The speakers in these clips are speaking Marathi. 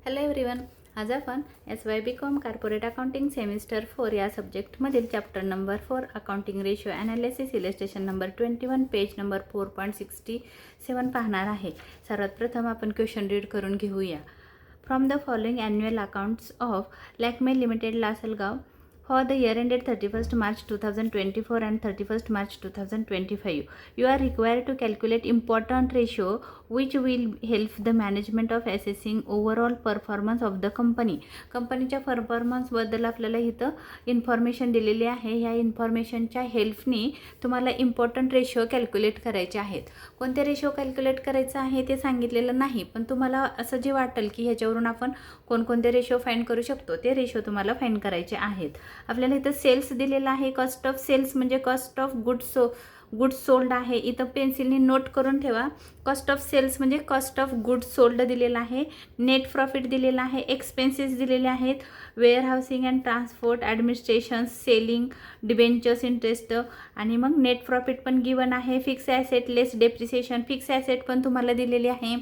Hello everyone. आज आपण SY BCom corporate accounting semester 4 या सब्जेक्टमधील chapter number 4 accounting ratio analysis illustration number 21 page number 4.67 पाहणार आहे. सर्वात प्रथम आपण क्वेश्चन रीड करून घेऊया. From the following annual accounts of Lakme limited Lasalgaon for the year ended 31st March 2024 and 31st March 2025, you are required to calculate important ratio which will help the management of assessing overall performance of the company. कंपनीच्या परफॉर्मन्सबद्दल आपल्याला इथं इन्फॉर्मेशन दिलेली आहे. ह्या इन्फॉर्मेशनच्या हेल्पनी तुम्हाला इम्पॉर्टंट रेशो कॅल्क्युलेट करायचे आहेत. कोणते रेशो कॅल्क्युलेट करायचं आहे ते सांगितलेलं नाही, पण तुम्हाला असं जे वाटेल की ह्याच्यावरून आपण कोणकोणते रेशो फाइंड करू शकतो ते रेशो तुम्हाला फाइंड करायचे आहेत. आपल्याला इथं सेल्स दिलेला आहे. कॉस्ट ऑफ सेल्स म्हणजे कॉस्ट ऑफ गुड्स सोल्ड आहे. इथं पेन्सिलने नोट करून ठेवा. कॉस्ट ऑफ सेल्स म्हणजे कॉस्ट ऑफ गुड्स सोल्ड दिलेला आहे. नेट प्रॉफिट दिलेला आहे. एक्सपेन्सेस दिलेले आहेत. Warehousing and transport, administration, selling, debentures, interest आणि मग नेट प्रॉफिट पण गिवन आहे. Fix asset less depreciation, fix asset पण तुम्हाला दिलेली आहे.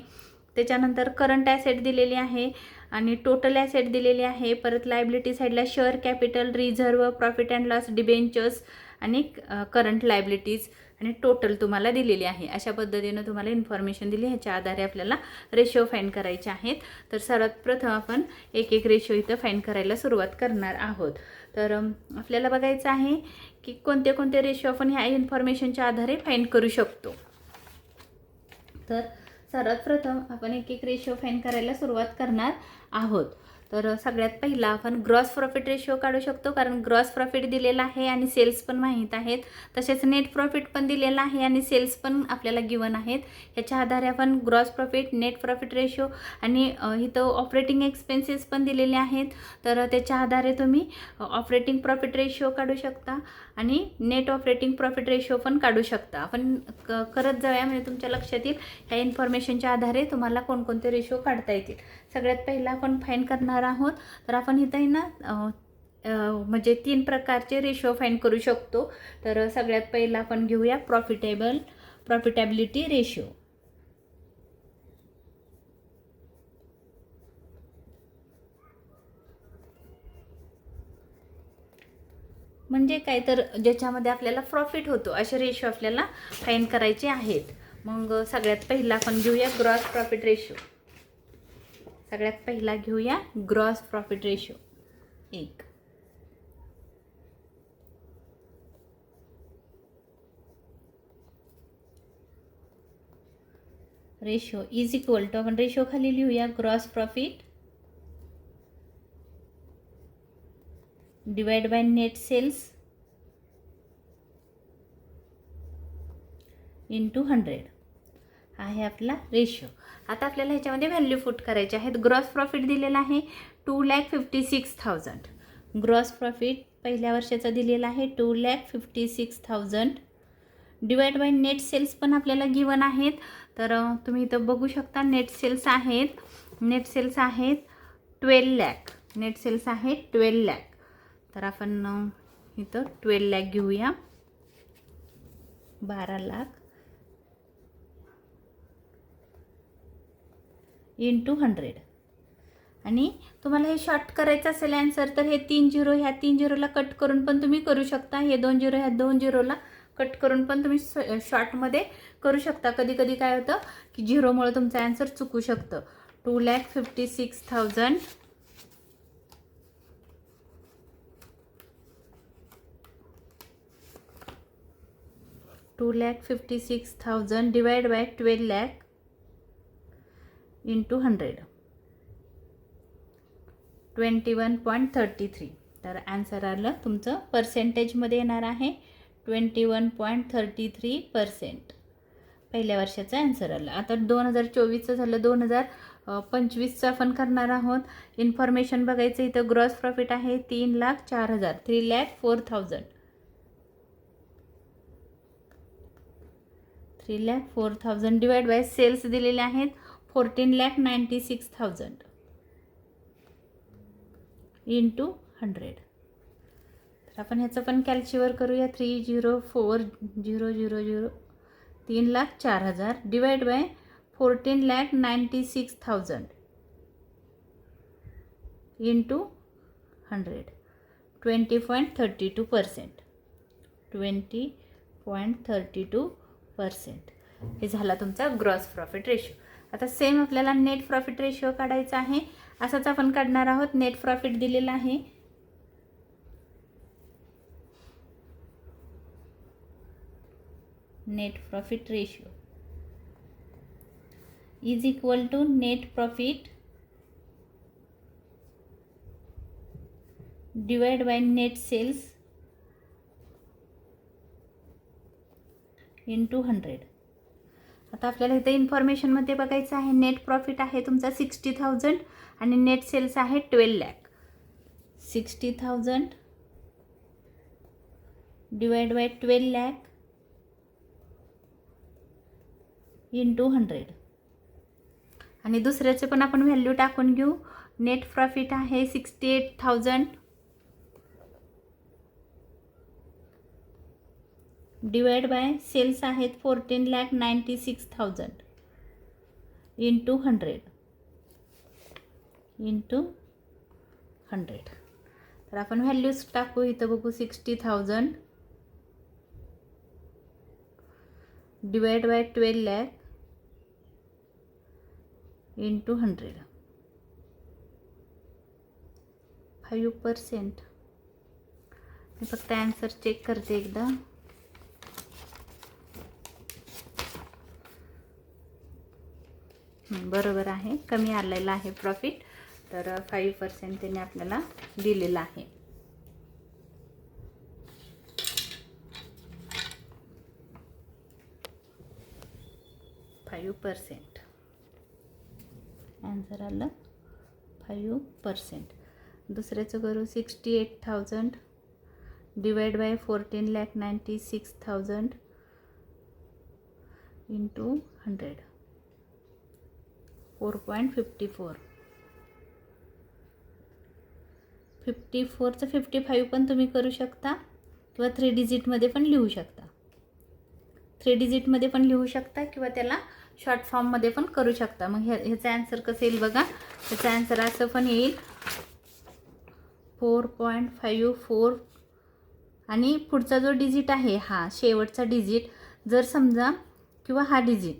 त्याच्यानंतर करंट ॲसेट दिलेली आहे आणि टोटल ॲसेट दिलेली आहे. परत लायबिलिटी साईडला share capital, reserve, profit and loss, debentures आणि करंट लायबिलिटीज आणि टोटल तुम्हाला दिलेली आहे. अशा पद्धतीनं तुम्हाला इन्फॉर्मेशन दिली. ह्याच्या आधारे आपल्याला रेशो फाइंड करायचे आहेत. तर सर्वात प्रथम आपण एक एक रेशो इथं फाइंड करायला सुरुवात करणार आहोत. तर आपल्याला बघायचं आहे की कोणते कोणते रेशो आपण ह्या इन्फॉर्मेशनच्या आधारे फाइंड करू शकतो. तर सर्वात प्रथम आपण एक एक रेशो फाइंड करायला सुरुवात करणार आहोत. तर सगळ्यात पहिला आपण ग्रॉस प्रॉफिट रेशो काढू शकतो, कारण ग्रॉस प्रॉफिट दिलेला आहे आणि सेल्स पण माहीत आहेत. तसेच नेट प्रॉफिट पण दिलेला आहे आणि सेल्स पण आपल्याला गिवन आहेत. ह्याच्या आधारे आपण gross profit, net profit ratio आणि इथं ऑपरेटिंग एक्सपेन्सेस पण दिलेले आहेत. तर त्याच्या आधारे तुम्ही ऑपरेटिंग प्रॉफिट रेशो काढू शकता आणि नेट ऑपरेटिंग प्रॉफिट रेशो पण काढू शकता. आपण करत जाऊया म्हणजे तुमच्या लक्षात येईल. ह्या इन्फॉर्मेशनच्या आधारे तुम्हाला कोणकोणते रेशो काढता येतील. सगळ्यात पहिला आपण फाइंड करणार आहोत. तर आपण इथं ना म्हणजे 3 प्रकारचे रेशो फाइंड करू शकतो. तर सगळ्यात पहिला आपण घेऊया प्रॉफिटेबिलिटी रेशो. म्हणजे काय, तर ज्याच्यामध्ये आपल्याला प्रॉफिट होतो असे रेशो आपल्याला फाइंड करायचे आहेत. मग सगळ्यात पहिला आपण घेऊया ग्रॉस प्रॉफिट रेशो. सगळ्यात पहिला घेऊया gross profit ratio 1. Ratio is equal to, आपण रेशो खाली लिहूया gross profit divide by net sales into 100 आहे आपला रेशो. आता आपल्याला ह्याच्यामध्ये व्हॅल्यू पुट करायचे आहेत. ग्रॉस प्रॉफिट दिलेला आहे 2,56,000. ग्रॉस प्रॉफिट पहिल्या वर्षाचा दिलेला आहे 2,56,000 डिवाइड बाय नेट सेल्स पण आपल्याला गिवन आहेत. तर तुम्ही इथं बघू शकता नेट सेल्स आहेत 12 लाख. नेट सेल्स आहेत 12 लाख. तर आपण इथं 12 लाख घेऊया. 12 लाख इंटू 100. आणि तुम्हाला हे शॉर्ट करायचं असेल आन्सर, तर हे 3 झिरो ह्या 3 झिरोला कट करून पण तुम्ही करू शकता. हे 2 झिरो ह्या 2 झिरोला कट करून पण तुम्ही शॉर्टमध्ये करू शकता. कधी कधी काय होतं की झिरोमुळे तुमचं आन्सर चुकू शकतं. 2,56,000 2,56,000 डिवाइड बाय 12 लाख इंटू 100 21.33. तर आन्सर आलं तुमचं पर्सेंटेजमध्ये येणार आहे 21.33%. पहिल्या वर्षाचं आन्सर आलं. आता 2024चं झालं. 2025चं आपण करणार आहोत. इन्फॉर्मेशन बघायचं. इथं ग्रॉस प्रॉफिट आहे 3,04,000 3,04,000 3,04,000 डिवाइड बाय सेल्स दिलेले आहेत 14,96,000 इंटू 100. तर आपण ह्याचं पण कॅल्क्युलेट करूया. 3,04,000 3,04,000 डिवाइड बाय 14,96,000 इंटू 100 20.32%. 20.32% हे झाला तुमचा ग्रॉस प्रॉफिट रेशो. आता सेम आपल्याला नेट प्रॉफिट रेशो काढायचा आहे. असाच आपण काढणार आहोत. नेट प्रॉफिट दिलेला आहे. Net profit ratio is equal to net profit divide by net sales into 100. आता आपल्याला इथे इन्फॉर्मेशनमध्ये बघायचं आहे. नेट प्रॉफिट आहे तुमचा 60,000 आणि नेट सेल्स आहे 12 lakh. 60,000 divide by 12 lakh into 100. आणि दुसऱ्याचे पण आपण व्हॅल्यू टाकून घेऊ. नेट प्रॉफिट आहे 68,000 डिवाइड बाय सेल्स आहेत 14,96,000 इंटू 100 इंटू 100. तर आपण व्हॅल्यूज टाकू. इथं बघू 60,000 डिवाइड बाय 12 लाख इंटू 100. 5%. मी फक्त आन्सर चेक करते एकदा. बरोबर आहे. कमी आलेला आहे प्रॉफिट. तर 5% त्याने आपल्याला दिलेला आहे. आन्सर आलं 5%. दुसऱ्याचं करू. 68,000 डिवाइड बाय 14,96,000 इंटू 100. 4.54. 54चं 55 पण तुम्ही करू शकता किंवा 3 डिजिटमध्ये पण लिहू शकता. 3 डिजिटमध्ये पण लिहू शकता किंवा त्याला शॉर्ट फॉर्ममध्ये पण करू शकता. मग ह्याचं आन्सर कसं येईल बघा. ह्याचं आन्सर असं पण येईल 4.54. आणि पुढचा जो डिजिट आहे हा शेवटचा डिजिट जर समजा किंवा हा डिजिट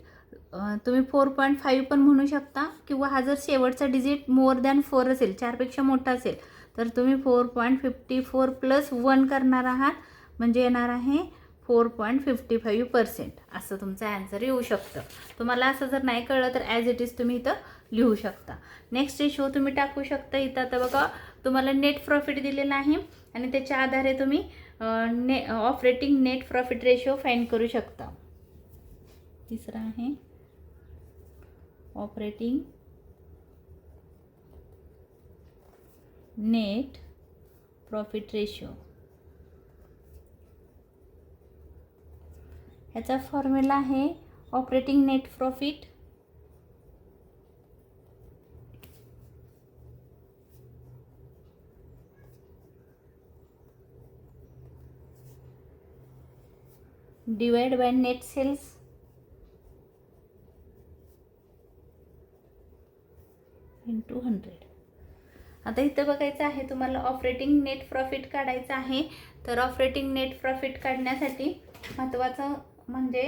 तुम्ही 4.5 पण म्हणू शकता किंवा हा जर शेवटचा डिजिट मोर दॅन 4 असेल, 4पेक्षा मोठा असेल तर तुम्ही 4.54 प्लस 1 करणार आहात म्हणजे येणार आहे 4.55%. असं तुमचं आन्सर येऊ शकतं. तुम्हाला असं जर नाही कळलं तर ॲज इट इज तुम्ही इथं लिहू शकता. नेक्स्ट रेशो तुम्ही टाकू शकता. इथं आता बघा तुम्हाला नेट प्रॉफिट दिलेलं आहे आणि त्याच्या आधारे तुम्ही operating net profit ratio find करू शकता. तिसरा आहे ऑपरेटिंग नेट प्रॉफिट रेशो. ह्याचा फॉर्म्युला आहे operating net profit divide by net sales into 100. आता इथं बघायचं आहे तुम्हाला ऑपरेटिंग नेट प्रॉफिट काढायचं आहे. तर ऑपरेटिंग नेट प्रॉफिट काढण्यासाठी महत्त्वाचं म्हणजे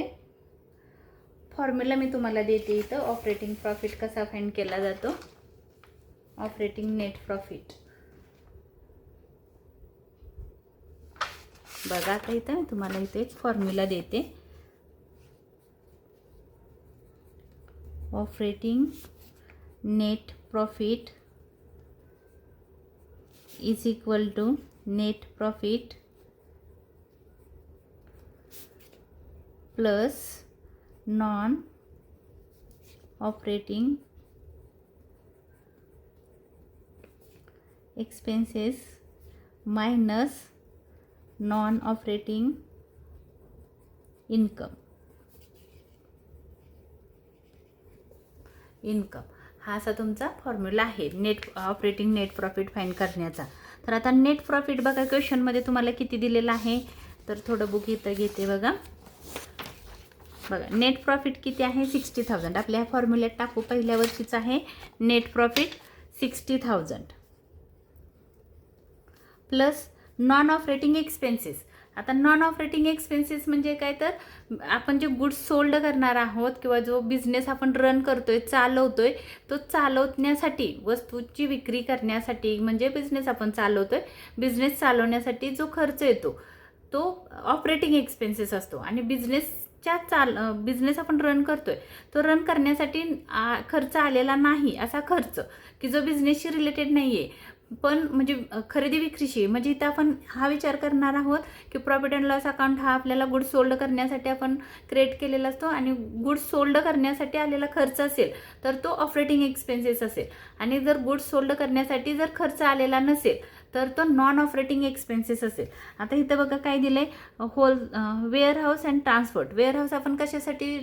फॉर्म्युला मी तुम्हाला देते इथं. ऑपरेटिंग प्रॉफिट कसा फाइंड केला जातो. ऑपरेटिंग नेट प्रॉफिट बघा. आता इथं मी तुम्हाला इथे एक फॉर्म्युला देते. Operating net profit is equal to net profit plus non operating expenses minus non operating income. हा असा तुमचा फॉर्म्युला आहे ऑपरेटिंग नेट प्रॉफिट फाइंड करण्याचा. तर आता नेट प्रॉफिट बघा क्वेश्चनमध्ये तुम्हाला किती दिलेलं आहे. तर थोडं बुक इथं घेते बघा. नेट प्रॉफिट किती आहे 60,000. आपल्या ह्या फॉर्म्युल्यात टाकू. पहिल्या वर्षीचं आहे net profit 60,000 plus non operating expenses. आता नॉन ऑपरेटिंग एक्सपेन्सेस म्हणजे काय, तर आपण जे गुड्स सोल्ड करणार आहोत किंवा जो बिझनेस आपण रन करतोय, चालवतोय, तो चालवण्यासाठी, वस्तूची विक्री करण्यासाठी, म्हणजे बिझनेस आपण चालवतोय, बिझनेस चालवण्यासाठी जो खर्च येतो तो ऑपरेटिंग एक्सपेन्सेस असतो. आणि बिझनेस आपण रन करतोय, तो रन करण्यासाठी खर्च आलेला नाही असा खर्च, की जो बिझनेसशी रिलेटेड नाही आहे, पण म्हणजे खरेदी विक्रीशी. म्हणजे इथं आपण हा विचार करणार आहोत की प्रॉफिट अँड लॉस अकाउंट हा आपल्याला गुड्स सोल्ड करण्यासाठी आपण क्रिएट केलेला असतो, आणि गुड्स सोल्ड करण्यासाठी आलेला खर्च असेल तर तो ऑपरेटिंग एक्सपेन्सेस असेल. आणि जर गुड्स सोल्ड करण्यासाठी जर खर्च आलेला नसेल तर तो नॉन ऑपरेटिंग एक्सपेन्सेस असेल. आता इथं बघा काय दिलं आहे, वेअरहाऊस अँड ट्रान्सपोर्ट. वेअरहाऊस आपण कशासाठी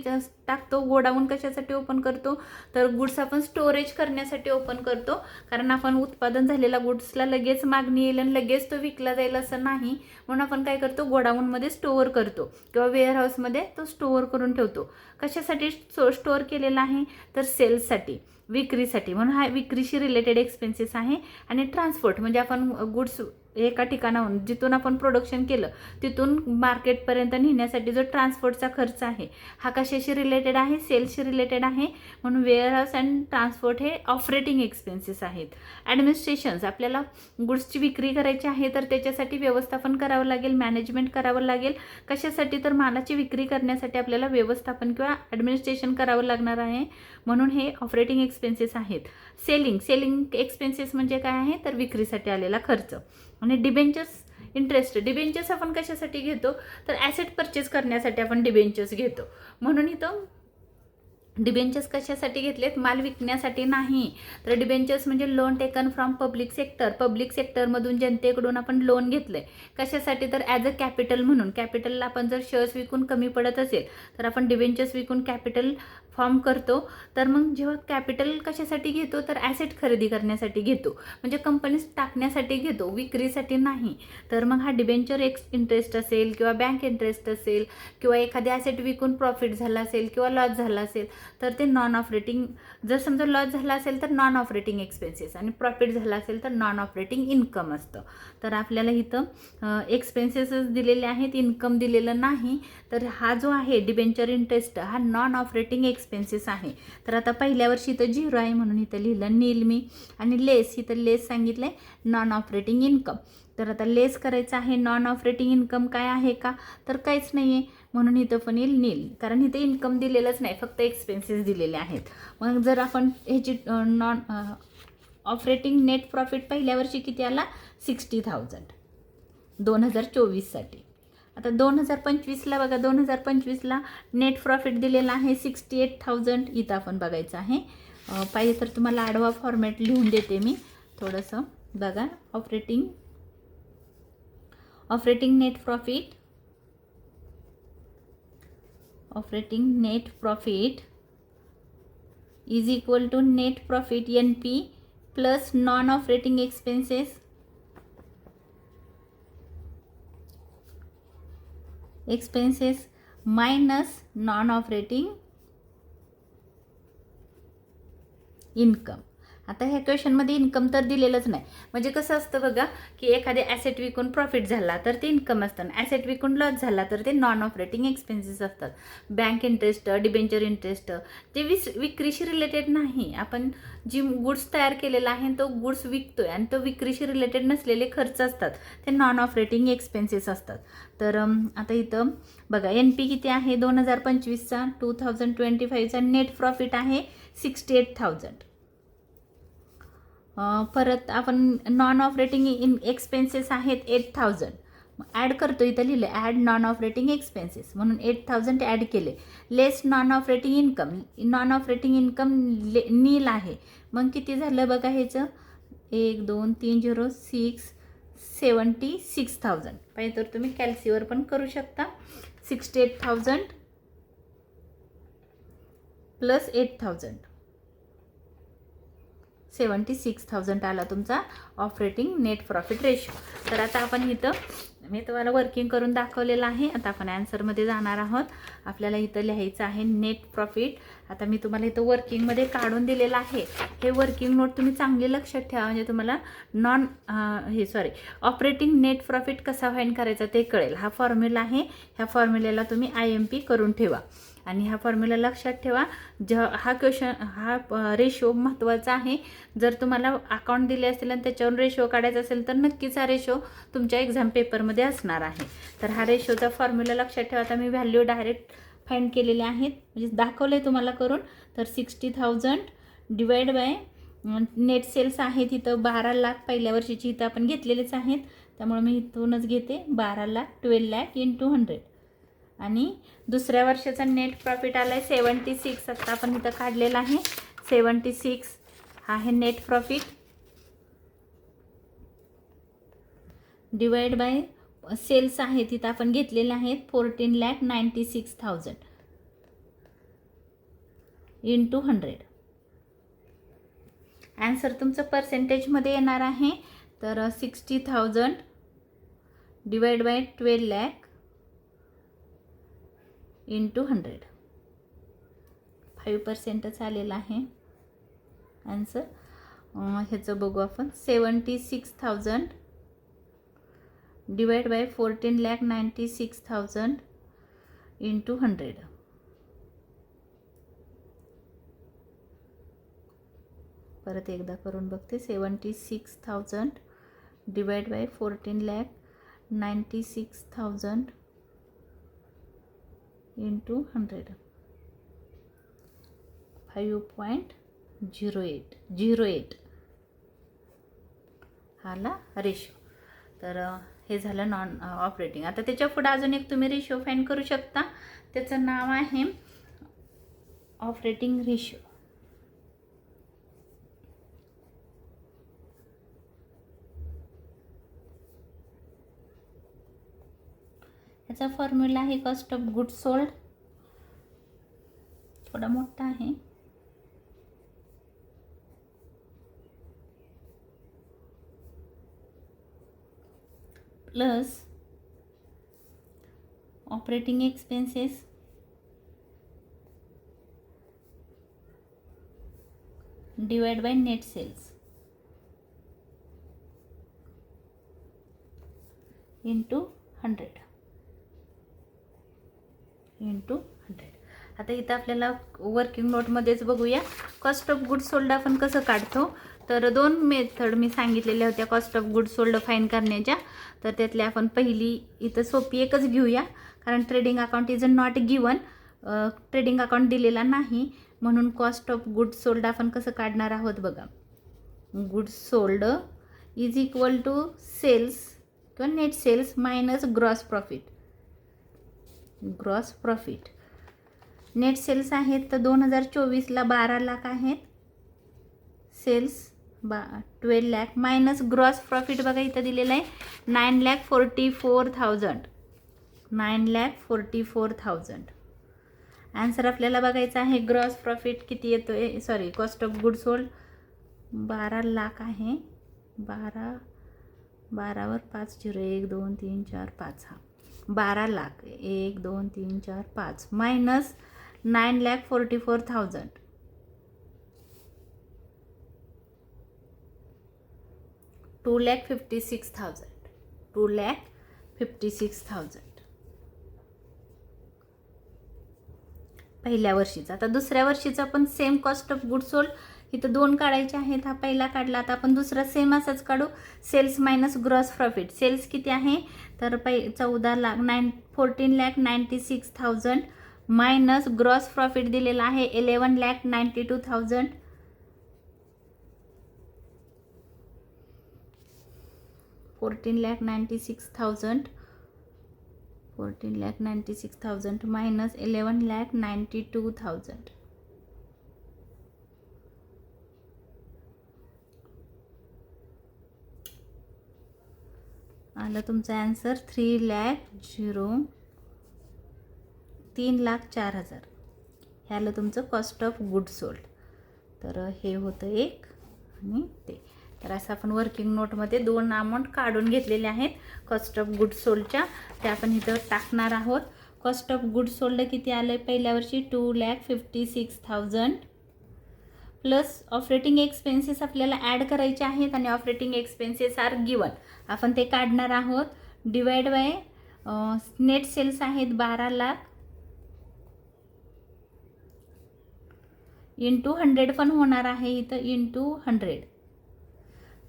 टाकतो, गोडाऊन कशासाठी ओपन करतो, तर गुड्स आपण स्टोरेज करण्यासाठी ओपन करतो. कारण आपण उत्पादन झालेला गुड्सला लगेच मागणी येईल आणि लगेच तो विकला जाईल असं नाही, म्हणून आपण काय करतो, गोडाऊनमध्ये स्टोअर करतो किंवा वेअरहाऊसमध्ये तो स्टोअर करून ठेवतो. कशासाठी स्टोअर केलेला आहे, तर सेल्ससाठी, विक्रीसाठी, म्हणून हा विक्रीशी रिलेटेड एक्सपेन्सेस आहे. आणि ट्रान्सपोर्ट म्हणजे आपण गुड्स एका ठिकाणाहून, जिथून आपण प्रोडक्शन केलं तिथून मार्केटपर्यंत नेण्यासाठी जो ट्रान्सपोर्टचा खर्च आहे, हा कशाशी रिलेटेड आहे, सेल्सशी रिलेटेड आहे, म्हणून वेअरहाऊस अँड ट्रान्सपोर्ट हे ऑपरेटिंग एक्सपेन्सेस आहेत. ॲडमिनिस्ट्रेशन्स, आपल्याला गुड्सची विक्री करायची आहे तर त्याच्यासाठी व्यवस्थापन करावं लागेल, मॅनेजमेंट करावं लागेल. कशासाठी, तर मालाची विक्री करण्यासाठी आपल्याला व्यवस्थापन किंवा ॲडमिनिस्ट्रेशन करावं लागणार आहे, म्हणून हे ऑपरेटिंग एक्सपेन्सेस आहेत. सेलिंग एक्सपेन्सेस म्हणजे काय आहे, तर विक्रीसाठी आलेला खर्च. आणि डिबेंचर्स आपण कशासाठी घेतो, तर ॲसेट परचेस करण्यासाठी आपण डिबेंचर्स घेतो. म्हणून इथं डिबेंचर्स कशासाठी घेतलेत, माल विकण्यासाठी नाही. तर डिबेंचर्स म्हणजे लोन टेकन फ्रॉम पब्लिक सेक्टरमधून जनतेकडून आपण लोन घेतलंय. कशासाठी, तर ॲज अ कॅपिटल म्हणून. कॅपिटलला आपण जर शेअर्स विकून कमी पडत असेल तर आपण डिबेंचर्स विकून कॅपिटल फॉर्म करतो. तर मग जेव्हा कॅपिटल कशासाठी घेतो, तर ॲसेट खरेदी करण्यासाठी घेतो, म्हणजे कंपनीज टाकण्यासाठी घेतो, विक्रीसाठी नाही. तर मग हा डिबेंचर इंटरेस्ट असेल किंवा बँक इंटरेस्ट असेल किंवा एखादी ॲसेट विकून प्रॉफिट झाला असेल किंवा लॉस झाला असेल तर ते नॉन ऑपरेटिंग. जर समजा लॉस झाला असेल तर नॉन ऑपरेटिंग एक्सपेन्सेस, आणि प्रॉफिट झाला असेल तर नॉन ऑपरेटिंग इन्कम असतं. तर आपल्याला इथं एक्सपेन्सेसच दिलेले आहेत, इन्कम दिलेलं नाही. तर हा जो आहे डिबेंचर इंटरेस्ट हा नॉन ऑपरेटिंग एक्सपेन्सेस आहे. तर आता पहिल्या वर्षी इथं 0 आहे म्हणून इथं लिहिलं नील मी. आणि लेस, इथं लेस सांगितलं आहे नॉन ऑपरेटिंग इन्कम. तर आता लेस करायचं आहे. नॉन ऑपरेटिंग इन्कम काय आहे का, तर काहीच नाही आहे, म्हणून इथं पण येईल नील, कारण इथं इन्कम दिलेलंच नाही, फक्त एक्सपेन्सेस दिलेले आहेत. मग जर आपण ह्याची नॉन ऑपरेटिंग नेट प्रॉफिट पहिल्या वर्षी किती आला, 60,000 2024साठी. आता 2025ला बघा, 2025ला नेट प्रॉफिट दिलेला आहे 68,000. इथं आपण बघायचं आहे. पाहिजे तर तुम्हाला आडवा फॉर्मॅट लिहून देते मी थोडंसं बघा. Operating net profit is equal to net profit NP plus non operating expenses minus non operating income. आता ह्या क्वेश्चनमध्ये इन्कम तर दिलेलंच नाही. म्हणजे कसं असतं बघा, की एखादे ॲसेट विकून प्रॉफिट झाला तर ते इन्कम असतं, ॲसेट विकून लॉस झाला तर ते नॉन ऑपरेटिंग एक्सपेन्सेस असतात. बँक इंटरेस्ट, डिबेंचर इंटरेस्ट ते विक्रीशी रिलेटेड नाही. आपण जी गुड्स तयार केलेला आहे तो गुड्स विकतोय आणि तो विक्रीशी रिलेटेड नसलेले खर्च असतात, ते नॉन ऑपरेटिंग एक्सपेन्सेस असतात. तर आता इथं बघा NP किती आहे 2025चा, 2025चा नेट प्रॉफिट आहे 68,000. परत आपण नॉन ऑपरेटिंग एक्सपेन्सेस आहेत 8,000. ॲड करतो, इथं लिहिलं ॲड नॉन ऑपरेटिंग एक्सपेन्सेस, म्हणून 8,000 ॲड केले. लेस नॉन ऑपरेटिंग इन्कम नील आहे. मग किती झालं बघा ह्याचं, 1 2 3 0 6 76,000. पाहिजे तर तुम्ही कॅल्सीवर पण करू शकता. 68,000 प्लस 8,000 76,000 आला तुमचा ऑपरेटिंग नेट प्रॉफिट रेशो. तर आता आपण इथं मी तुम्हाला वर्किंग करून दाखवलेलं आहे. आता आपण आन्सरमध्ये जाणार आहोत. आपल्याला इथं लिहायचं आहे नेट प्रॉफिट. आता मी तुम्हाला इथं वर्किंगमध्ये काढून दिलेलं आहे. हे वर्किंग नोट तुम्ही चांगले लक्षात ठेवा, म्हणजे तुम्हाला ऑपरेटिंग नेट प्रॉफिट कसा फाइंड करायचा ते कळेल. हा फॉर्म्युला आहे. ह्या फॉर्म्युल्याला तुम्ही IMP करून ठेवा आणि हा फॉर्म्युला लक्षात ठेवा. हा रेशो महत्त्वाचा आहे. जर तुम्हाला अकाउंट दिले असेल आणि त्याच्यावरून रेशो काढायचा असेल तर नक्कीच हा रेशो तुमच्या एक्झाम पेपरमध्ये असणार आहे. तर हा रेशोचा फॉर्म्युला लक्षात ठेवा. आता मी व्हॅल्यू डायरेक्ट फाइंड केलेले आहेत, म्हणजे दाखवले तुम्हाला करून. तर 60,000 डिवाइड बाय नेट सेल्स आहेत इथं 12 लाख. पहिल्या वर्षीची इथं आपण घेतलेलेच आहेत, त्यामुळे मी इथूनच घेते 12 लाख. 12 लाख इंटू 100 आणि दुसऱ्या वर्षाचा नेट प्रॉफिट आला आहे 76. आता आपण इथं काढलेला आहे 76 हा आहे net profit divide bye cells आहेत तिथं आपण घेतलेले आहेत 14,96,000 इंटू 100. आन्सर तुमचं पर्सेंटेजमध्ये येणार आहे. तर 60,000 डिवाइड बाय 12 लाख इंटू 100. 5% आलेला आहे आन्सर. ह्याचं बघू आपण. 76,000 डिवाइड बाय 14,96,000 इंटू 100. परत एकदा करून बघते. 76,000 डिवाइड बाय 14,96,000 इंटू 100. 5.08 हाला रेशो. तर हे झालं नॉन ऑपरेटिंग. आता त्याच्या पुढे अजून एक तुम्ही रेशो फाइंड करू शकता. त्याचं नाव आहे ऑपरेटिंग रेशो. याचा फॉर्म्युला आहे कॉस्ट ऑफ गुड्स सोल्ड. थोडा मोठा आहे. Plus operating expenses divide by net sales into 100 into 100. आता इथं आपल्याला वर्किंग नोटमध्येच बघूया कॉस्ट ऑफ गुड्स सोल्ड आपण कसं काढतो. तर 2 मेथड मी सांगितलेल्या होत्या cost of goods sold find करण्याच्या. तर त्यातल्या आपण पहिली इथं सोपी एकच घेऊया, कारण trading account is not given. Trading account दिलेला नाही, म्हणून कॉस्ट ऑफ गुड्स सोल्ड आपण कसं काढणार आहोत बघा. Goods sold is equal to sales किंवा net sales minus gross profit. Gross profit net sales आहेत तर 2024ला 12 लाख आहेत. Sales 12 lakh minus gross profit बघा इथं दिलेलं आहे 9,44,000. 9,44,000. आन्सर आपल्याला बघायचा आहे. ग्रॉस प्रॉफिट किती येतो आहे, sorry cost of good sold 12 lakh आहे. 12 वर 5 0 1 2 3 4 5 हा 12 लाख 1 2 3 4 5 मायनस 9,44,000. 2,56,000. 2,56,000 पहिल्या वर्षीचा. आता दुसऱ्या वर्षीचा पण same cost of good sold इथं 2 काढायचे आहेत. हा पहिला काढला. आता आपण दुसरा सेम असाच काढू. Sales minus gross profit. Sales किती आहे तर 14,96,000 मायनस ग्रॉस प्रॉफिट दिलेला आहे 11,92,000. 14,96,000 मायनस 11,92,000. आलं तुमचा आन्सर 3,04,000. हे आलं तुमचं कॉस्ट ऑफ गुड सोल्ड. तर हे होतं एक आणि ते. तर असं आपण वर्किंग नोटमध्ये 2 अमाऊंट काढून घेतलेले आहेत कॉस्ट ऑफ गुड सोल्डच्या, ते आपण इथं टाकणार आहोत. कॉस्ट ऑफ गुड सोल्ड किती आलं पहिल्या वर्षी 2,56,000 प्लस ऑपरेटिंग एक्सपेन्सेस आपल्याला ॲड करायचे आहेत आणि ऑपरेटिंग एक्सपेन्सेस आर गिवन, आपण ते काढणार आहोत. डिवाइड बाय नेट सेल्स आहेत 12 लाख इंटू 100 पण होणार आहे इथं इंटू 100.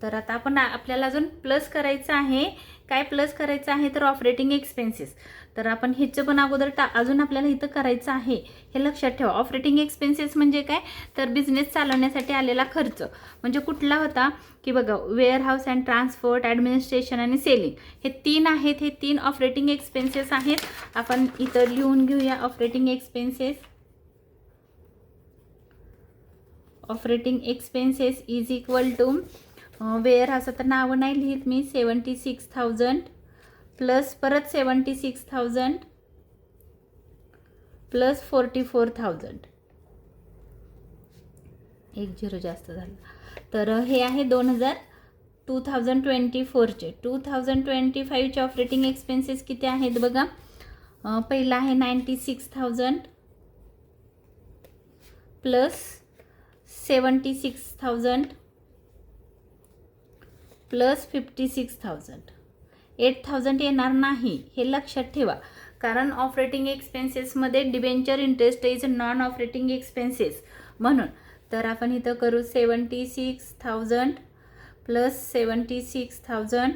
तर आता आपण आपल्याला अजून प्लस करायचं आहे. काय प्लस करायचं आहे तर ऑपरेटिंग एक्सपेन्सेस. तर आपण ह्याचं पण अगोदर अजून आपल्याला इथं करायचं आहे, हे लक्षात ठेवा. ऑपरेटिंग एक्सपेन्सेस म्हणजे काय तर बिझनेस चालवण्यासाठी आलेला खर्च. म्हणजे कुठला होता की बघा warehouse and transport, administration आणि सेलिंग, हे 3 आहेत. हे 3 ऑपरेटिंग एक्सपेन्सेस आहेत. आपण इथं लिहून घेऊया operating expenses. Operating expenses is equal to warehouse, आता नावं नाही लिहित मी, 76,000 प्लस परत 76,000 प्लस 44,000, 1 झिरो जास्त झालं. तर हे आहे 2024चे. 2025चे ऑपरेटिंग एक्सपेन्सेस किती आहेत बघा. पहिला आहे 96,000 प्लस 76,000 प्लस 56,000. 8,000 येणार नाही, हे लक्षात ठेवा. कारण ऑपरेटिंग एक्सपेन्सेसमध्ये debenture interest is non operating expenses म्हणून. तर आपण इथं करू 76,000 प्लस 76,000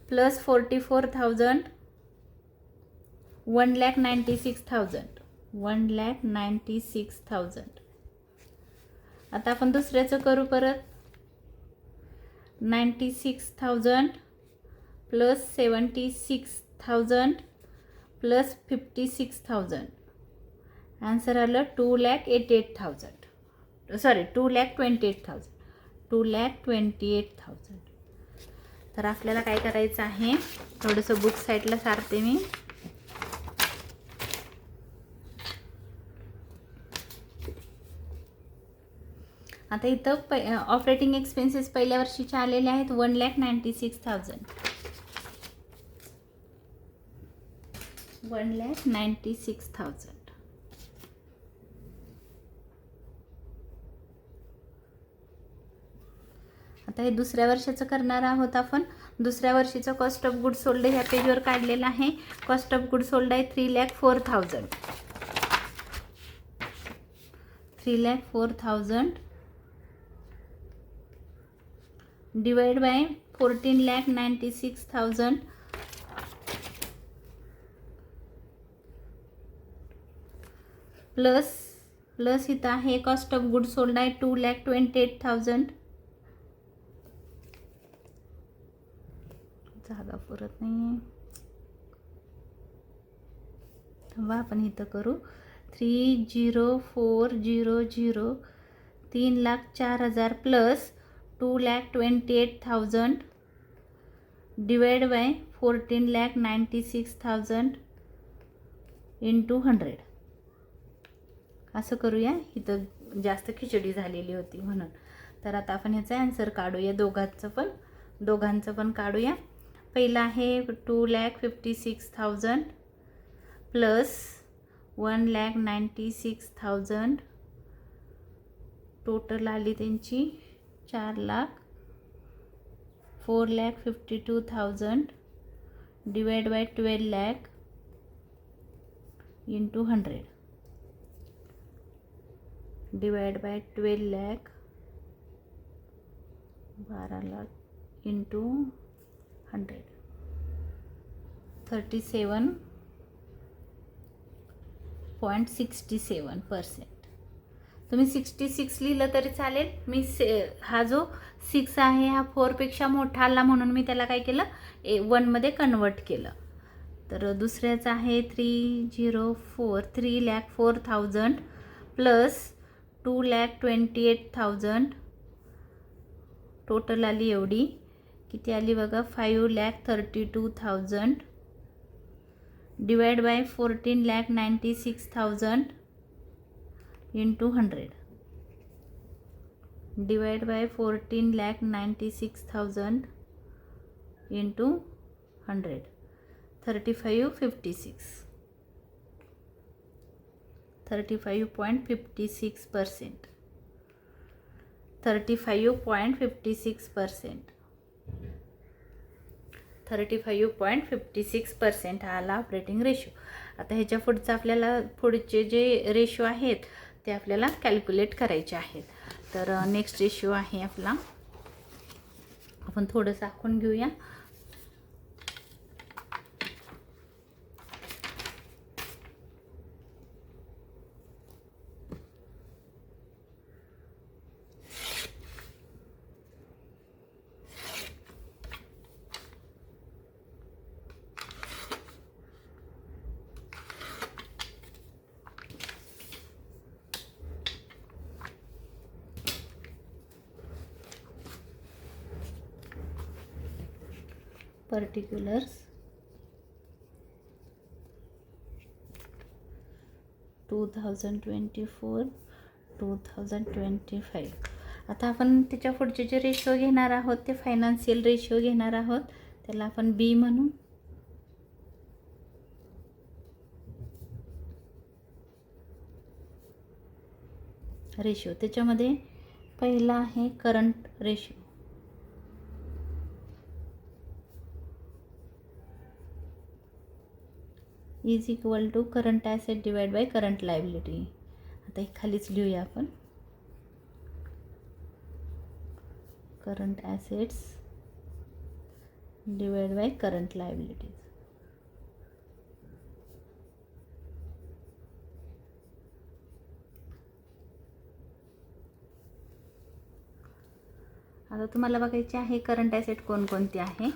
प्लस 44,000, 1,96,000. 1,96,000. आता आपण दुसऱ्याचं करू परत. 96,000 प्लस 76,000 प्लस 56,000. आन्सर आलं 2,88,000. सॉरी 2,28,000. 2,28,000. तर आपल्याला काय करायचं आहे, थोडंसं बुक साईडला सारते मी. आता इथं ऑपरेटिंग एक्सपेन्सेस पहिल्या वर्षीचे आलेले आहेत 1,96,000. 1,96,000. आता हे दुसऱ्या वर्षाचं करणार आहोत आपण. दुसऱ्या वर्षीचं कॉस्ट ऑफ गुड सोल्ड ह्या पेजवर काढलेलं आहे. कॉस्ट ऑफ गुड सोल्ड आहे 3,04,000. 3,04,000 डिवाइड बाय 14,96,000 प्लस इथं आहे कॉस्ट ऑफ गुड सोल्ड आहे 2,28,000. जागा पुरत नाही, थांबा आपण इथं करू. 3,04,000 3,04,000 प्लस 2,28,000 डिवाइड बाय 14,96,000 इंटू 100. असं करूया, इथं जास्त खिचडी झालेली होती म्हणून. तर आता आपण ह्याचा आन्सर काढूया, दोघांचं पण काढूया. पहिला आहे 2,56,000 प्लस 1,96,000. टोटल आली त्यांची 4,00,000. 4,52,000 divide by 12,00,000 into 100. Divide by 12,00,000 12,00,000 into 100. 37.67%. तुम्ही 66 लिहिलं तरी चालेल. मी हा जो 6 आहे हा 4पेक्षा मोठा आला म्हणून मी त्याला काय केलं 1मध्ये कन्वर्ट केलं. तर दुसऱ्याचं आहे 3,04,000 प्लस 2,28,000. टोटल आली एवढी, किती आली बघा 5,32,000 divide by 14,96,000 into 100. Divide by 14,96,000 into 100, 35.56, 35.56%, 35.56%, 35.56% हा आला ऑपरेटिंग रेशो. आता ह्याच्या पुढचं आपल्याला पुढचे जे रेशो आहेत ते आपल्याला कॅल्क्युलेट करायचे आहेत. तर नेक्स्ट रेशो आहे आपला, आपण थोडंसं आखून घेऊया. पर्टिक्युलर्स 2024-2025. आता आपण त्याच्या पुढचे जे रेशो घेणार आहोत ते फायनान्शियल रेशो घेणार आहोत, त्याला आपण बी म्हणू. रेशो त्याच्यामध्ये पहिला आहे current ratio. Is equal to current asset divide by current liability. आता हे खालीच लिहूया आपण, current assets divide by current liabilities. आता तुम्हाला बघायचे आहे करंट ॲसेट कोणकोणते आहे.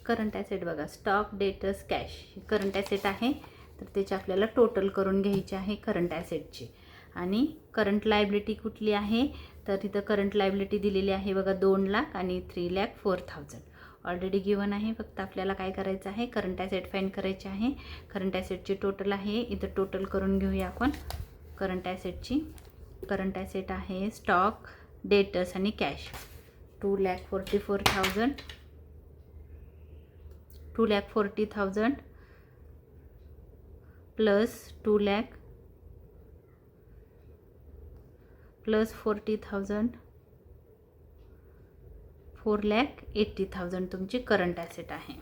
करंट ॲसेट बघा, stock, debtors, cash current asset आहे. तर त्याचे आपल्याला टोटल करून घ्यायचे आहे करंट ॲसेटची. आणि करंट लायबिलिटी कुठली आहे, तर तिथं करंट लायबिलिटी दिलेली आहे बघा 2 लाख आणि 3,04,000 ऑलरेडी गिवन आहे. फक्त आपल्याला काय करायचं आहे, करंट ॲसेट फाइंड करायचे आहे. करंट ॲसेटची टोटल आहे, इथं टोटल करून घेऊया आपण करंट ॲसेटची. करंट ॲसेट आहे स्टॉक, डेटर्स आणि कॅश. 2,44,000, 2,40,000 प्लस 2 लाख प्लस 40,000, 4,80,000 तुमची करंट ॲसेट आहे.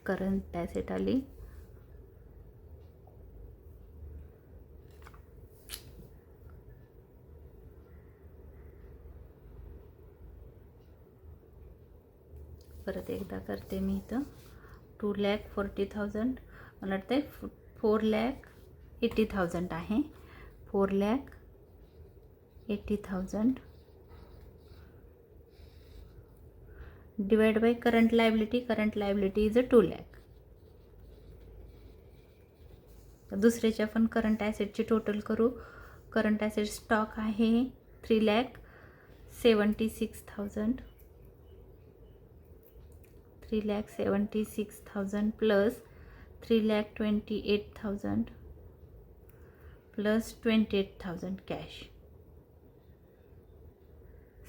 करंट ॲसेट आली. परत एकदा करते मी इथं 2,40,000, मला वाटतं 4,80,000 आहे. 4,80,000 divide by current liability. Current liability is 2 lakh. दुसऱ्याच्या पण करंट ॲसेटची टोटल करू. करंट ॲसेट स्टॉक आहे 3,76,000, 3,76,000 plus 3,28,000 plus 28,000 cash,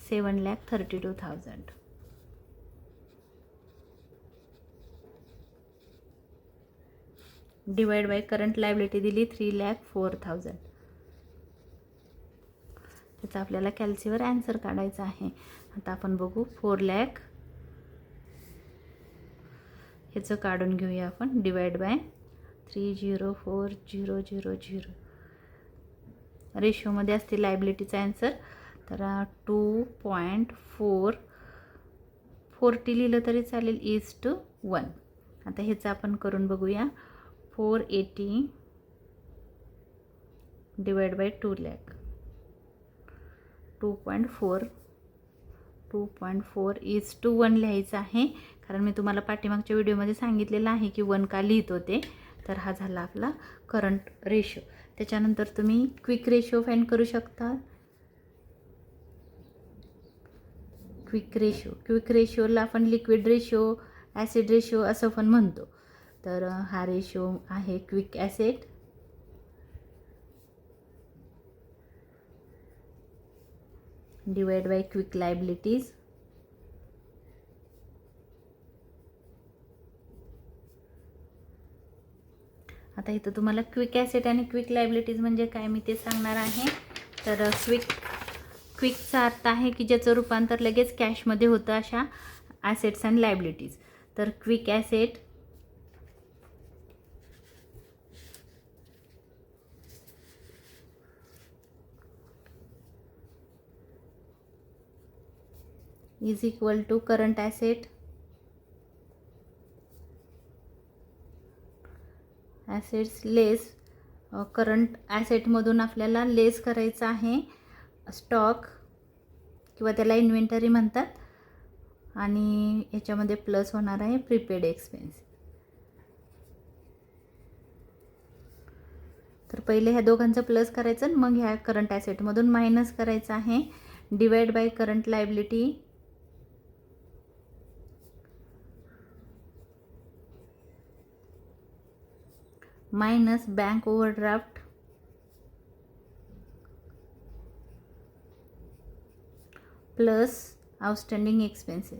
7,32,000. Divide by current liability दिली 3,04,000. त्याचा आपल्याला कॅल्सीवर आन्सर काढायचा आहे. आता आपण बघू 4 लाख ह्याचं काढून घेऊया आपण. डिवाइड बाय 3,04,000 रेशोमध्ये असते लायबिलिटीचा आन्सर. तर 2.40 लिहिलं तरी चालेल, इज टू 1. आता ह्याचं आपण करून बघूया. 480 डिवाइड बाय 2 लाख, 2.4 2.4:1 लिहायचं आहे, कारण मी तुम्हाला पाठीमागच्या व्हिडिओमध्ये सांगितलेलं आहे की 1 का लिहितो ते. तर हा झाला आपला करंट रेशो. त्याच्यानंतर तुम्ही क्विक रेशो फाइंड करू शकता. क्विक रेशोला आपण लिक्विड रेशो, ॲसिड रेशो असं पण म्हणतो. तर हा रेशो आहे quick asset divide by quick liabilities. आता इथं तुम्हाला क्विक ॲसेट आणि क्विक लायबिलिटीज म्हणजे काय मी ते सांगणार आहे. तर क्विकचा अर्थ आहे की ज्याचं रूपांतर लगेच कॅशमध्ये होतं अशा ॲसेट्स अँड लायबिलिटीज. तर quick asset is equal to current asset assets less current ॲसेटमधून आपल्याला लेस करायचं आहे स्टॉक किंवा त्याला इन्व्हेंटरी म्हणतात, आणि याच्यामध्ये प्लस होणार आहे प्रीपेड एक्सपेन्स. तर पहिले ह्या दोघांचं प्लस करायचं, मग ह्या करंट ॲसेटमधून मायनस करायचं आहे. Divide by current liability minus bank overdraft plus outstanding expenses.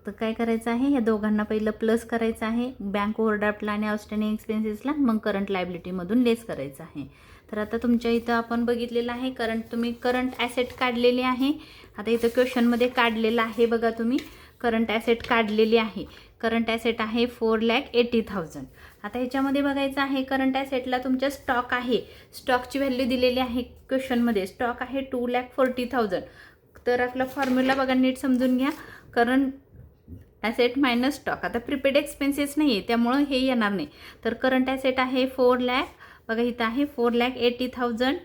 तर काय करायचं आहे, या दोघांना पहिलं प्लस करायचं आहे, बँक ओव्हरड्राफ्टला आणि आउटस्टँडिंग एक्सपेन्सेसला, मग करंट लायबिलिटीमधून लेस करायचं आहे. तर आता तुमच्या इथं आपण बघितलेलं आहे तुम्ही करंट ॲसेट काढलेले आहे. आता इथं क्वेश्चनमध्ये काढलेलं आहे बघा, तुम्ही करंट ॲसेट काढलेली आहे. करंट ॲसेट आहे 4,80,000. आता ह्याच्यामध्ये बघायचं आहे करंट ॲसेटला तुमच्या स्टॉक आहे, स्टॉकची व्हॅल्यू दिलेली आहे क्वेश्चनमध्ये. स्टॉक आहे 2,40,000. तर आपला फॉर्म्युला बघा, नीट समजून घ्या. Current asset minus stock. आता प्रीपेड एक्सपेन्सेस नाही आहे त्यामुळं हे येणार नाही. तर करंट ॲसेट आहे 4 लाख, बघा इथं आहे 4,80,000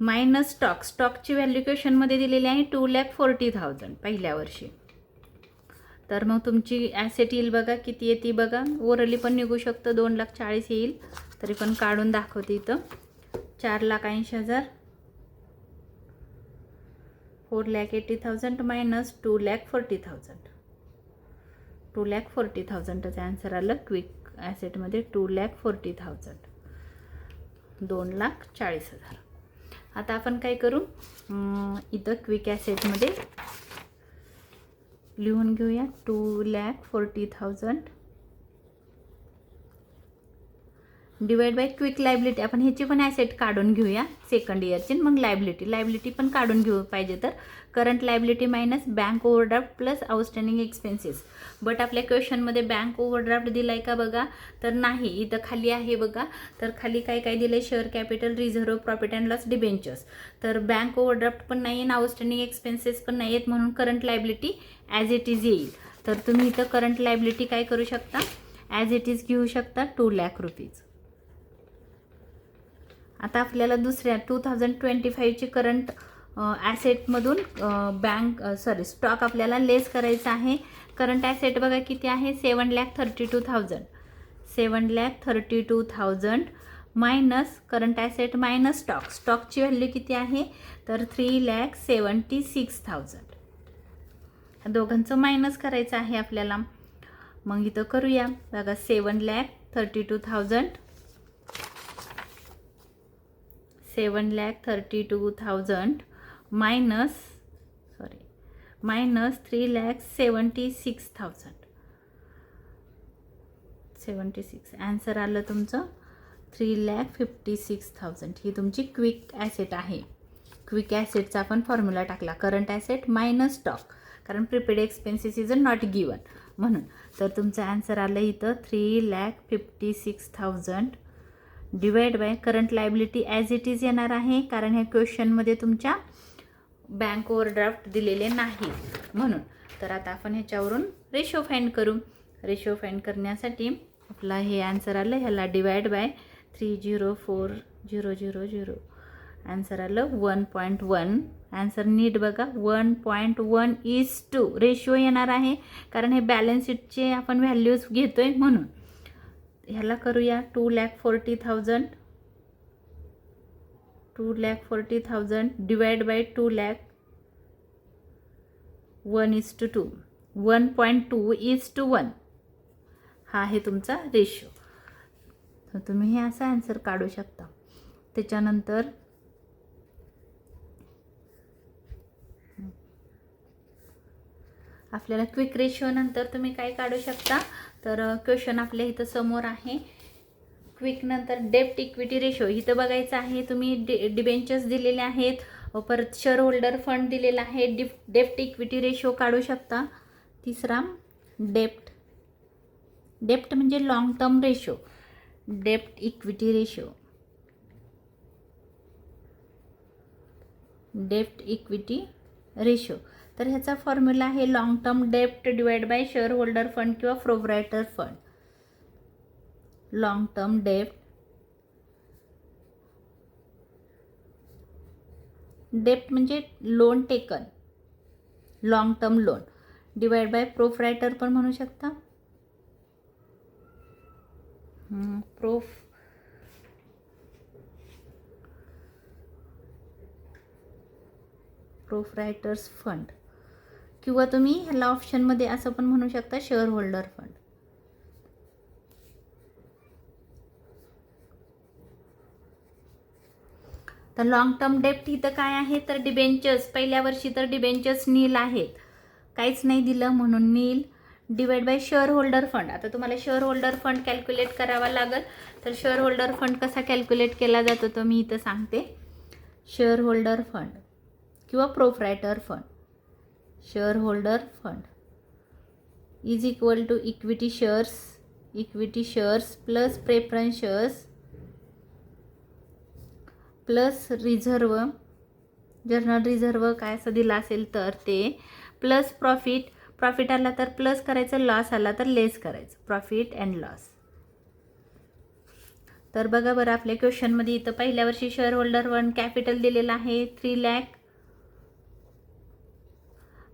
मायनस स्टॉक. स्टॉकची व्हॅल्यू क्वेश्चनमध्ये दिलेली आहे 2,40,000 पहिल्या वर्षी. तर मग तुमची ॲसेट येईल बघा, किती येते बघा, ओरली पण निघू शकतं, 2,40,000 येईल. तरी पण काढून दाखवते इथं 4,80,000 4,80,000 मायनस 2,40,000. 2,40,000चं आन्सर आलं क्विक ॲसेटमध्ये. 2,40,000 2,40,000. आता आपण काय करू, इथं क्विक ॲसेटमध्ये लिहून घेऊया 2,40,000 डिवाइड बाय क्विक लायबिलिटी. आपण ह्याची पण ॲसेट काढून घेऊया सेकंड इयरची, मग लायबिलिटी पण काढून घेऊ पाहिजे. तर current liability minus bank overdraft plus outstanding expenses. But आपल्या क्वेश्चनमध्ये बँक ओव्हरड्राफ्ट दिलाय का बघा, तर नाही. इथं खाली आहे बघा, तर खाली काय काय दिलंय, share capital, reserve, profit and loss, debentures. तर बँक ओव्हरड्राफ्ट पण नाही आणि आउटस्टँडिंग एक्सपेन्सेस पण नाही आहेत, म्हणून current liability as it is येईल. तर तुम्ही इथं करंट लायबिलिटी काय करू शकता, ॲज इट इज घेऊ शकता 2 लाख रुपीज. आता आपल्याला दुसऱ्या 2025ची करंट ॲसेटमधून स्टॉक आपल्याला लेस करायचा आहे. करंट ॲसेट बघा किती आहे, 7,32,000. 7,32,000 minus current asset minus stock. स्टॉकची व्हॅल्यू किती आहे, तर 3,76,000. दोघांचं मायनस करायचं आहे आपल्याला. मग इथं करूया बघा, 7,32,000 मायनस 3,76,000. 76 आन्सर आलं तुमचं 3,56,000. ही तुमची क्विक ॲसेट आहे. क्विक ॲसेटचा आपण फॉर्म्युला टाकला, करंट ॲसेट मायनस स्टॉक, कारण prepaid expenses is not given म्हणून. तर तुमचं आन्सर आलं इथं 3,56,000 divide by current liability as it is येणार आहे, कारण ह्या क्वेश्चनमध्ये तुमच्या बँक ओव्हरड्राफ्ट दिलेले नाही म्हणून. तर आता आपण ह्याच्यावरून रेशो फाइंड करू. रेशो फाइंड करण्यासाठी आपला हे आन्सर आलं, ह्याला डिवाइड बाय 304,000. आन्सर आलं 1.1. आन्सर नीट बघा, 1.1:2 रेशो येणार आहे, कारण हे बॅलन्स शीटचे आपण व्हॅल्यूज घेतोय म्हणून. ह्याला करूया 2,40,000. 2,40,000 डिवाइड बाय 2,00,000. 1:2. 1.2:1 हा आहे तुमचा रेशो. तर तुम्ही हे असं आन्सर काढू शकता. त्याच्यानंतर आपल्याला क्विक रेशो नंतर तुम्ही काय काढू शकता, तर क्वेश्चन आपल्या इथं समोर आहे. क्विक नंतर डेप्ट इक्विटी रेशो इथं बघायचं आहे. तुम्ही डिबेंचर्स दिलेले आहेत, परत शेअर होल्डर फंड दिलेला आहे. डेप्ट इक्विटी रेशो काढू शकता. तिसरा डेप्ट म्हणजे लॉंग टर्म रेशो. डेप्ट इक्विटी रेशो, डेप्ट इक्विटी रेशो. तर ह्याचा फॉर्म्युला आहे long term dept divide by share holder fund किंवा प्रोप्रायटर फंड. लॉंग टर्म डेप्ट म्हणजे loan taken, long term loan, divide by proprietor पण म्हणू शकता. प्रोप्रायटर्स फंड, किंवा तुम्ही ह्याला ऑप्शनमध्ये असं पण म्हणू शकता शेअर होल्डर फंड. तर लॉंग टर्म डेप्ट इथं काय आहे, तर डिबेंचर्स. पहिल्या वर्षी तर डिबेंचर्स नील आहेत, काहीच नाही दिलं म्हणून nil. Divide by share holder fund. आता तुम्हाला शेअर होल्डर फंड कॅल्क्युलेट करावा लागेल. तर शेअर होल्डर फंड कसा कॅल्क्युलेट केला जातो तो मी इथं सांगते. शेअर होल्डर फंड किंवा proprietor fund. Share holder fund is equal to equity shares plus preference shares plus reserve, general reserve काय असं दिलं असेल तर ते, प्लस प्रॉफिट आला तर प्लस करायचं, लॉस आला तर लेस करायचं, प्रॉफिट अँड लॉस. तर बघा बरं आपल्या क्वेश्चनमध्ये इथं पहिल्या वर्षी शेअर होल्डर फंड कॅपिटल दिलेलं आहे 3,00,000,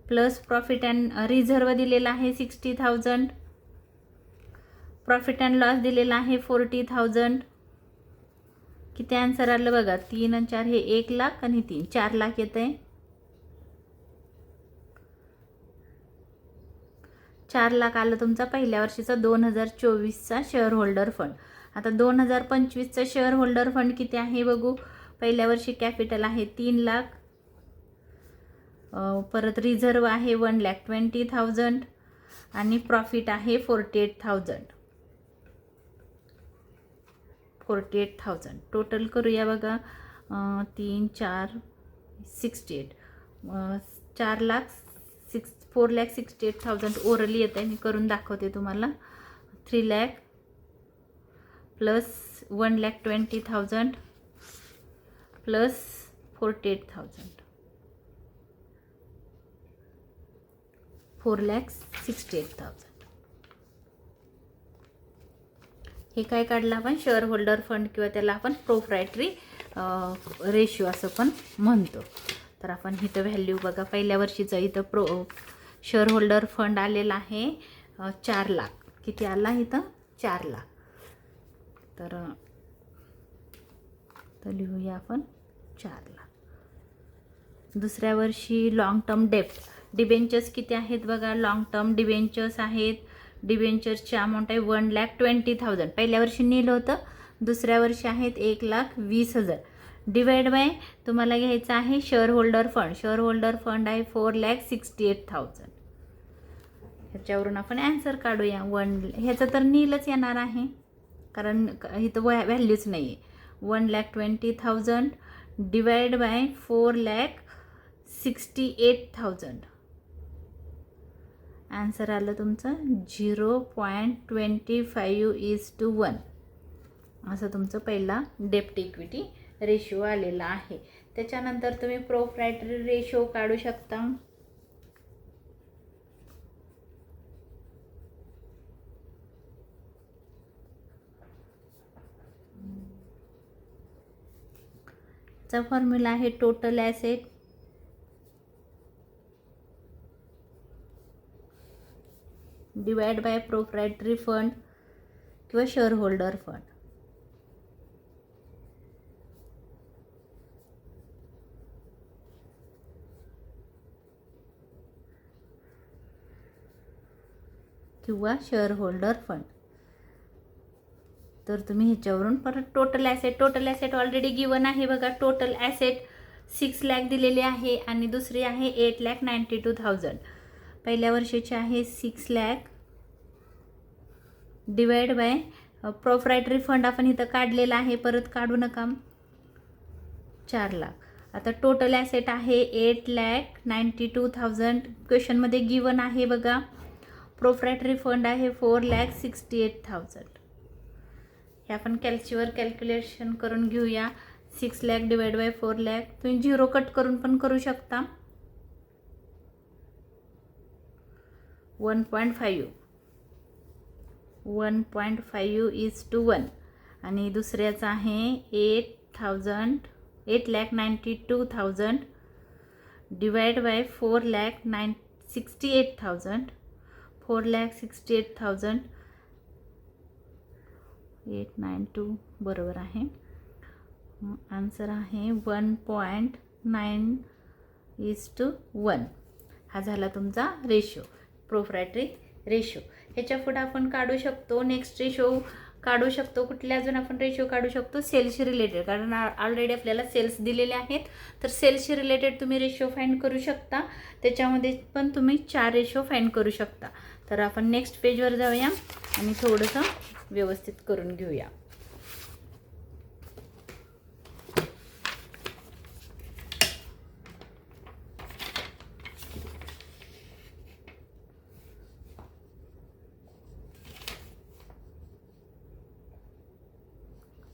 प्लस प्रॉफिट अँड रिझर्व दिलेला आहे 60,000, प्रॉफिट अँड लॉस दिलेला आहे 40,000. किती आन्सर आलं बघा, 3 आणि 4 हे 1,00,000 आणि 3 4,00,000 येत आहे. 4,00,000 आलं तुमचा पहिल्या वर्षीचा 2024चा शेअर होल्डर फंड. आता 2025चा शेअर होल्डर फंड किती आहे बघू. पहिल्या वर्षी कॅपिटल आहे 3,00,000, परत रिझर्व आहे 1,20,000 आणि प्रॉफिट आहे 48,000. टोटल करूया बघा, 3 4 68, 4,68,000 ओरली येत आहे. मी करून दाखवते तुम्हाला. 3,00,000 प्लस 1,20,000 प्लस 48,000, 4,68,000. हे काय काढलं आपण, शेअर होल्डर फंड किंवा त्याला आपण प्रोप्रायटरी रेशो असं पण म्हणतो. तर आपण इथं व्हॅल्यू बघा, पहिल्या वर्षीचं इथं शेअर होल्डर फंड आलेला आहे 4,00,000. किती आला इथं, 4,00,000. तर लिहूया आपण 4,00,000. दुसऱ्या वर्षी लॉंग टर्म डेप्ट डिबेंचर्स किती आहेत बघा. लॉंग टर्म डिबेंचर्स आहेत, डिबेंचर्सची अमाऊंट आहे 1,20,000. पहिल्या वर्षी नील होतं, दुसऱ्या वर्षी आहेत 1,20,000. डिवाइड बाय तुम्हाला घ्यायचं आहे शेअर होल्डर फंड आहे 4,68,000. ह्याच्यावरून आपण आन्सर काढूया. ह्याचं तर नीलच येणार आहे, कारण इथं व्हॅल्यूच नाही आहे. 1,20,000 डिवाइड बाय 4,68,000. आन्सर आलं तुमचं 0.25:1 असं तुमचं पहिला डेप्ट इक्विटी रेशो आलेला आहे. त्याच्यानंतर तुम्ही प्रोप्रायटरी रेशो काढू शकता. चा फॉर्म्युला आहे total asset divide by proprietary fund किंवा शेअर होल्डर फंड. किंवा शेअर होल्डर फंड. तर तुम्ही ह्याच्यावरून परत टोटल ॲसेट ऑलरेडी गिवन आहे बघा. टोटल ॲसेट 6 लाख दिलेले आहे आणि दुसरी आहे 8,92,000. पहिल्या वर्षाची आहे 6 lakh divide by proprietary fund आपण इथं काढलेला आहे, परत काढू नका, 4 लाख. आता टोटल ॲसेट आहे 8,92,000. क्वेश्चनमध्ये गिवन आहे बघा. प्रोप्रायटरी फंड आहे 4,68,000. हे आपण कॅल्क्युलेशन करून घेऊया. 6 लाख डिवाइड बाय 4 लाख. तुम्ही 0 कट करून पण करू शकता. 1.5 1.5:1 आणि दुसऱ्याचा आहे 8,92,000 डिवाइड बाय 4,68,000. 4,68,000 892 बरोबर आहे. आन्सर आहे 1.9:1. हा झाला तुमचा रेशो, प्रोप्रायटरी रेशो. ह्याच्या पुढे आपण काढू शकतो नेक्स्ट रेशो काढू शकतो. कुठले अजून आपण रेशो काढू शकतो? सेल्सशी रिलेटेड, कारण ऑलरेडी आपल्याला सेल्स दिलेले आहेत. तर सेल्सशी रिलेटेड तुम्ही रेशो फाइंड करू शकता. त्याच्यामध्ये पण तुम्ही 4 रेशो फाइंड करू शकता. तर आपण नेक्स्ट पेजवर जाऊया आणि थोडंसं व्यवस्थित करून घेऊया.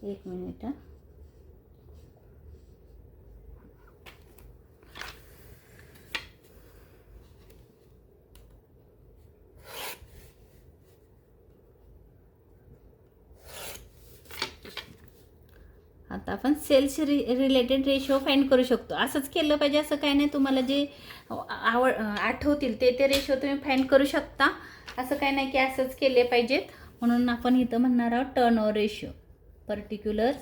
एक मिनिट. आता आपण सेल्स रिलेटेड रेशो फाइंड करू शकतो. असंच केलं पाहिजे असं काही नाही. तुम्हाला जे आठवतील ते रेशो तुम्ही फाइंड करू शकता. असं काही नाही की असंच केले पाहिजेत. म्हणून आपण इथं म्हणणार आहोत टर्नओव्हर रेशो पर्टिक्युलर्स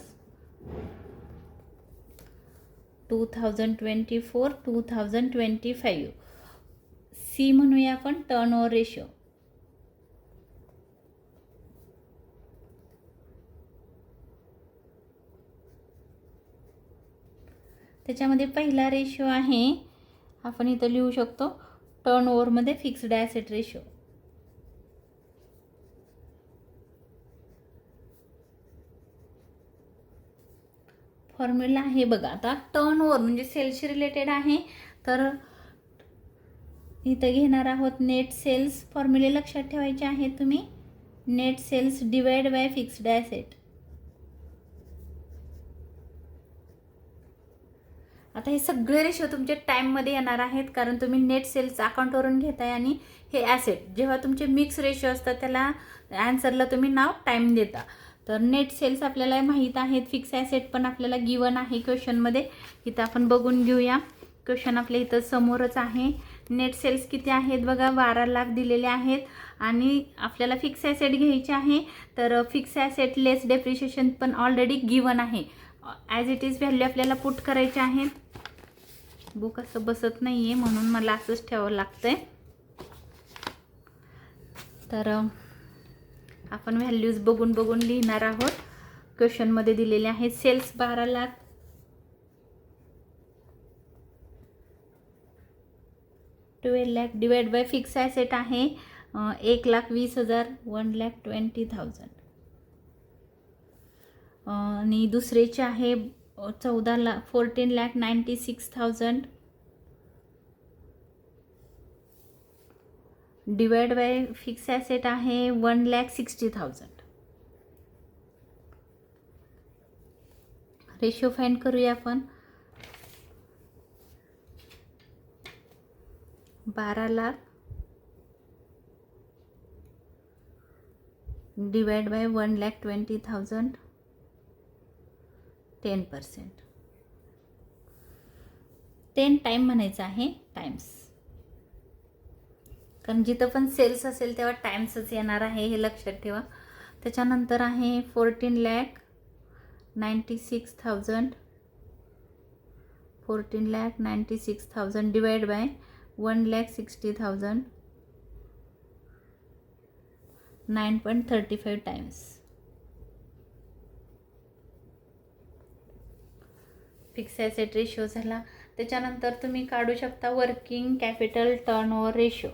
2024-2025. सी म्हणूया आपण टर्नओव्हर रेशो. त्याच्यामध्ये पहिला रेशो आहे आपण इथं लिहू शकतो टर्नओव्हरमध्ये फिक्स्ड ॲसेट रेशो. फॉर्म्युला आहे बघा. आता टर्नओव्हर म्हणजे सेल्सशी रिलेटेड आहे. तर इथं घेणार आहोत नेट सेल्स. फॉर्म्युले लक्षात ठेवायचे आहेत तुम्ही. Net sales divide by fixed asset. आता हे सगळे रेशो तुमचे टाईममध्ये येणार आहेत, कारण तुम्ही नेट सेल्स अकाउंटवरून घेताय आणि हे ॲसेट जेव्हा तुमचे मिक्स रेशो असतात त्याला ॲन्सरला तुम्ही नाव टाईम देता. तर नेट सेल्स आपल्याला माहीत आहेत. फिक्स ॲसेट पण आपल्याला गिवन आहे क्वेश्चनमध्ये. इथं आपण बघून घेऊया. क्वेश्चन आपल्या इथं समोरच आहे. नेट सेल्स किती आहेत बघा, 12 लाख दिलेले आहेत आणि आपल्याला फिक्स ॲसेट घ्यायचे आहे. तर फिक्स ॲसेट लेस डेप्रिशिएशन पण ऑलरेडी गिवन आहे. ॲज इट इज व्हॅल्यू आपल्याला पुट करायचे आहेत. बुक असं बसत नाही आहे म्हणून मला असंच ठेवावं लागतंय. तर आपण व्हॅल्यूज बघून बघून लिहिणार आहोत. क्वेश्चनमध्ये दिलेले आहेत. Sales 12 lakh, 12 lakh divide by fix asset आहे 1,20,000, 1,20,000. आणि दुसरेचे आहे 14,96,000 डिवाइड बाय फिक्स ॲसेट आहे 1,60,000. रेशो फाइंड करूया आपण. 12 लाख डिवाइड बाय 1,20,000 10%. 10 टाईम म्हणायचं आहे, टाइम्स, कारण जिथं पण सेल्स असेल तेव्हा टाइम्सच येणार आहे, हे लक्षात ठेवा. त्याच्यानंतर आहे 14,96,000, 14,96,000 divide by 1,60,000, 9.35 times. Fix asset ratio झाला. त्याच्यानंतर तुम्ही काढू शकता working capital turnover ratio.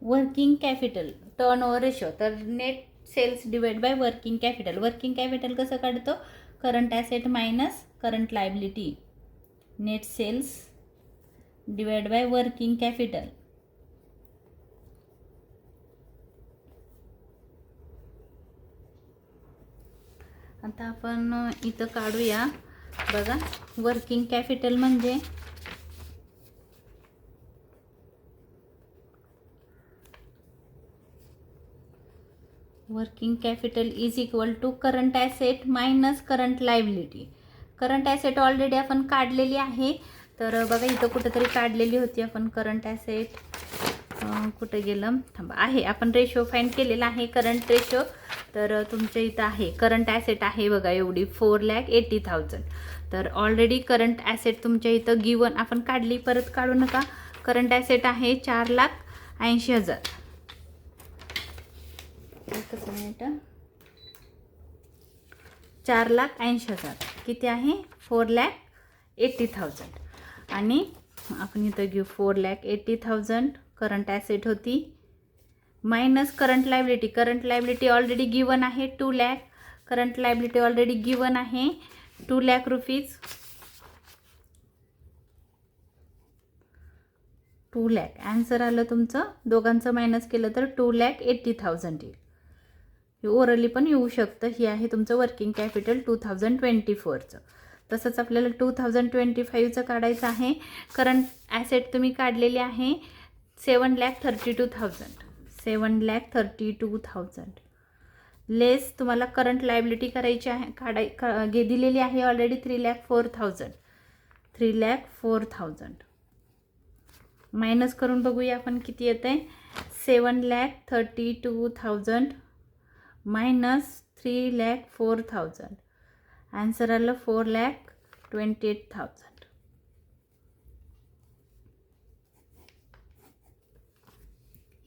Working capital turnover ratio, तर net sales divide by working capital. Working capital कसं काढतो? Current asset minus current liability. Net sales divide by working capital. आता आपण इथं काढूया बघा. वर्किंग कॅपिटल म्हणजे working capital is equal to current asset minus current liability. Current asset already आपण काढलेली आहे, तर बघा इथं कुठेतरी काढलेली होती आपण करंट ॲसेट. कुठे गेलं? थांबा, आहे, आपण रेशो फाइंड केलेला आहे करंट रेशो. तर तुमच्या इथं आहे करंट ॲसेट आहे बघा एवढी 4,80,000. तर ऑलरेडी करंट ॲसेट तुमच्या इथं गिवन आपण काढली, परत काढू नका. करंट ॲसेट आहे 4,80,000. एकच मिनिट. 4,80,000 किती आहे? 4,80,000. आणि आपण इथं घेऊ 4,80,000 करंट ॲसेट होती, minus current liability. Current liability already given आहे 2 lakh. Current liability already given आहे 2 लाख रुपीज. 2 लाख आन्सर आलं तुमचं. दोघांचं मायनस केलं तर 2,80,000 येईल. हे ओरली पण येऊ शकतं. ही आहे तुमचं वर्किंग कॅपिटल 2024चं. तसंच आपल्याला 2025चं काढायचं आहे. करंट ॲसेट तुम्ही काढलेले आहे 7,32,000. 7,32,000 लेस तुम्हाला करंट लायबिलिटी करायची आहे, दिलेली आहे ऑलरेडी 3,04,000. 3,04,000 मायनस करून बघूया आपण किती येतं आहे. 7,32,000 मायनस 3,04,000 आन्सर आलं 4,28,000.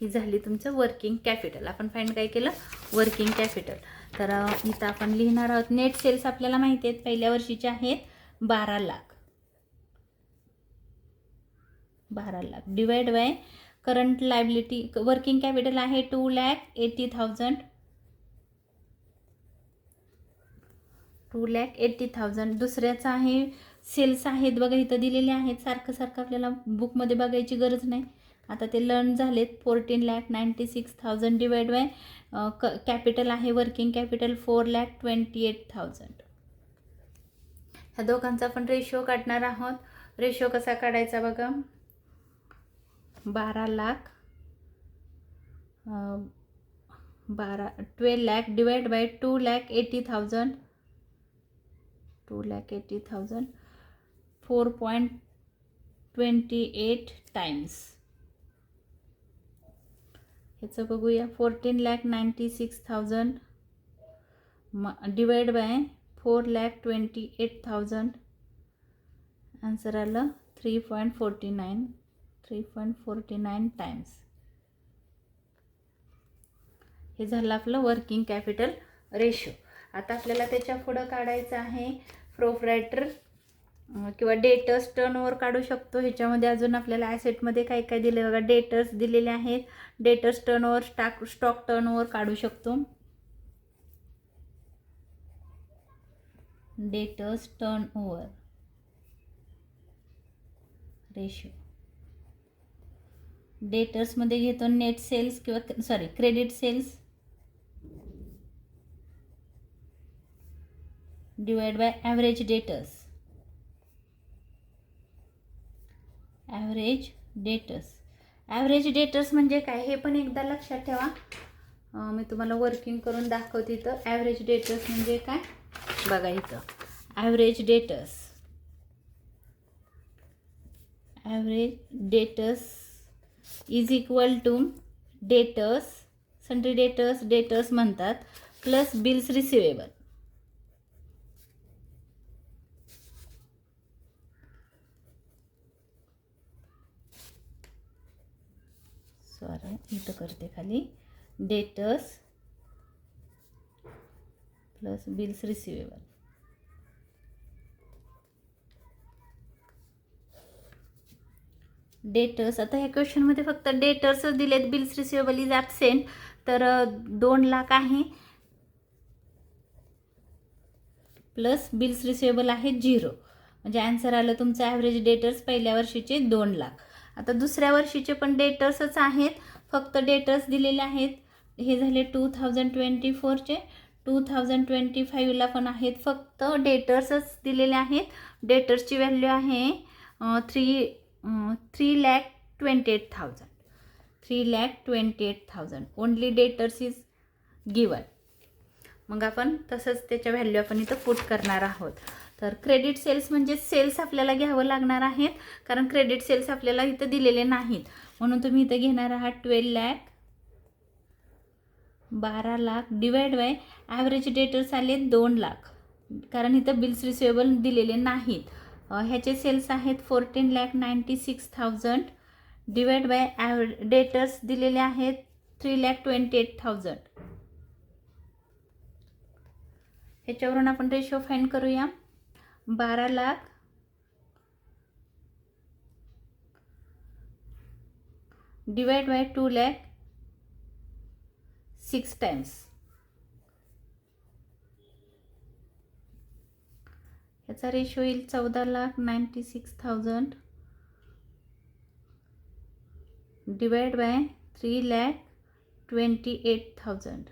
ही झाली तुमचं वर्किंग कॅपिटल. आपण फाइंड काय केलं? Working capital. तर इथं आपण लिहिणार आहोत नेट सेल्स आपल्याला माहिती आहेत पहिल्या वर्षीचे आहेत 12 lakh. 12 lakh divide by current liability. Working capital आहे 2,80,000. 2,80,000. दुसऱ्याचं आहे सेल्स आहेत बघा इथं दिलेले आहेत. सारखं सारखं आपल्याला बुकमध्ये बघायची गरज नाही. आता ते लर्न झालेत. 14,96,000 डिवाइड बाय कॅपिटल आहे वर्किंग कॅपिटल 4,28,000. ह्या दोघांचा आपण रेशो काढणार आहोत. रेशो कसा काढायचा बघा. 12 lakh 12 lakh divide bye 2,80,000. 2,80,000 4.28 times. ह्याचं बघूया. 14,96,000 डिवाइड बाय 4,28,000 आन्सर आलं 3.49 टाइम्स. हे झालं आपलं वर्किंग कॅपिटल रेशो. आता आपल्याला त्याच्या पुढं काढायचं आहे प्रोप्रायटर किंवा डेटर्स टर्नओव्हर काढू शकतो. ह्याच्यामध्ये अजून आपल्याला ॲसेटमध्ये काय काय दिले बघा. डेटर्स दिलेले आहेत. डेटर्स टर्नओव्हर स्टॉक टर्नओव्हर काढू शकतो. Debtors turnover ratio. डेटर्समध्ये घेतो नेट सेल्स किंवा credit sales divide by average debtors. Average debtors. Average debtors म्हणजे काय हे पण एकदा लक्षात ठेवा. मी तुम्हाला वर्किंग करून दाखवते. इथं ॲव्हरेज डेटर्स म्हणजे काय बघा. इथं average debtors is equal to debtors, sundry debtors म्हणतात, प्लस बिल्स रिसिवेबल. सॉरी इथं करते खाली. Debtors plus bills receivable. Debtors, आता ह्या क्वेश्चनमध्ये फक्त डेटर्सच दिलेत, बिल्स रिसिवेबल इज ॲबसेंट. तर 2 लाख आहे प्लस बिल्स रिसिवेबल आहे 0. म्हणजे आन्सर आलं तुमचं ॲव्हरेज डेटर्स पहिल्या वर्षीचे 2 लाख. आता दुसऱ्या वर्षीचे पण डेटर्सच आहेत, फक्त डेटर्स दिलेले आहेत. हे झाले 2024चे. 2025ला पण आहेत, फक्त डेटर्सच दिलेले आहेत. डेटर्सची व्हॅल्यू आहे 3,28,000. 3,28,000 ओनली डेटर्स इज गिवन. मग आपण तसंच त्याच्या व्हॅल्यू आपण इथं पुट करणार आहोत. तर क्रेडिट सेल्स म्हणजे सेल्स आपल्याला घ्यावं लागणार आहेत, कारण क्रेडिट सेल्स आपल्याला इथं दिलेले नाहीत. म्हणून तुम्ही इथं घेणार आहात 12 lakh, 12 lakh divide by average debtors आले 2 लाख, कारण इथं बिल्स रिसिवेबल दिलेले नाहीत. ह्याचे सेल्स आहेत 14,96,000 डिवाइड बाय डेटर्स दिलेले आहेत 3,28,000. ह्याच्यावरून आपण रेशो फाइंड करूया. 12 lakh divide by 2 lakh 6 times. याचा रेशो येईल 14,96,000 डिवाइड बाय 3,28,000.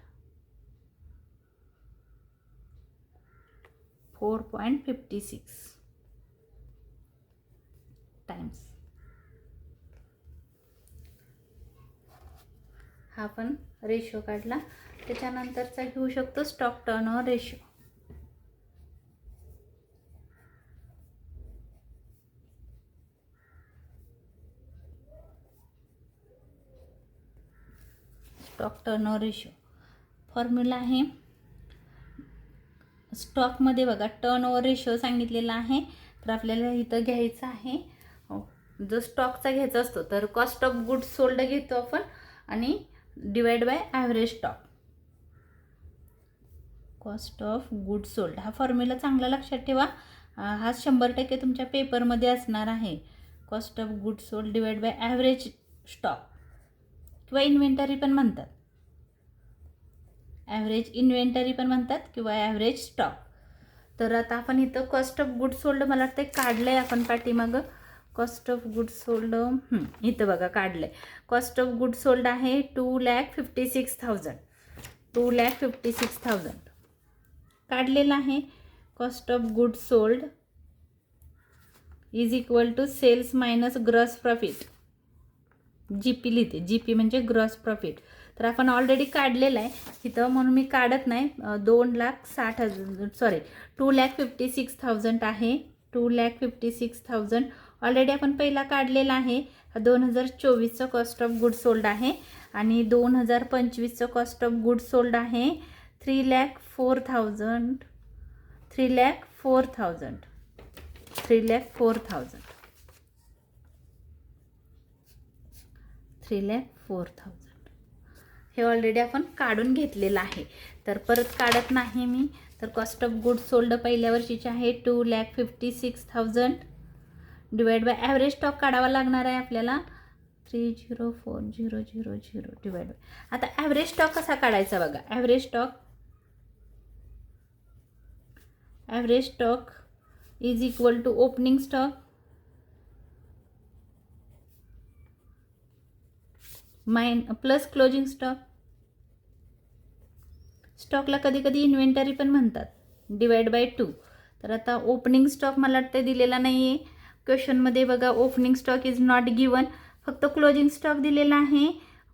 4.56 टाइम्स. हा आपण रेशो काढला. त्याच्यानंतरचा घेऊ शकतो stock turnover ratio. Stock turnover ratio formula आहे. स्टॉकमध्ये बघा टर्नओव्हर रेशो सांगितलेला आहे. तर आपल्याला इथं घ्यायचं आहे, जो स्टॉकचा घ्यायचा असतो तर कॉस्ट ऑफ गुड्स सोल्ड घेतो आपण आणि divide by average stock. Cost of goods sold हा फॉर्म्युला चांगला लक्षात ठेवा. हा 100% तुमच्या पेपरमध्ये असणार आहे. Cost of goods sold divide by average stock किंवा इन्व्हेंटरी पण म्हणतात. ॲव्हरेज इन्व्हेंटरी पण म्हणतात किंवा ॲव्हरेज स्टॉक. तर आता आपण इथं कॉस्ट ऑफ गुड्स सोल्ड मला वाटतं काढलं आहे आपण पाठीमागं. कॉस्ट ऑफ गुड्स सोल्ड इथं बघा काढलं आहे. कॉस्ट ऑफ गुड्स सोल्ड आहे 2,56,000. 2,56,000 काढलेलं आहे. Cost of goods sold is equal to sales minus gross profit. GP लिहिते. GP म्हणजे ग्रॉस प्रॉफिट. तर आपण ऑलरेडी काढलेलं आहे इथं, म्हणून मी काढत नाही. 2,56,000 आहे. 2,56,000 ऑलरेडी आपण पहिला काढलेला आहे. 2024चं कॉस्ट ऑफ गुड सोल्ड आहे आणि 2025चं कॉस्ट ऑफ गुड सोल्ड आहे 3,04,000. 3,04,000 हे ऑलरेडी आपण काढून घेतलेलं आहे. तर परत काढत नाही मी. तर कॉस्ट ऑफ गुड सोल्ड पहिल्या वर्षीचे आहे 2,56,000 डिवाइड बाय ॲव्हरेज स्टॉक काढावा लागणार आहे आपल्याला 3,04,000 डिवाइड बाय. आता ॲव्हरेज स्टॉक कसा काढायचा बघा. Average stock is equal to opening stock plus closing stock. स्टॉकला कधी कधी इन्व्हेंटरी पण म्हणतात. Divide by 2. तर आता ओपनिंग स्टॉक मला वाटतं दिलेला नाही आहे, क्वेश्चनमध्ये बघा opening stock is not given, फक्त क्लोजिंग स्टॉक दिलेला आहे.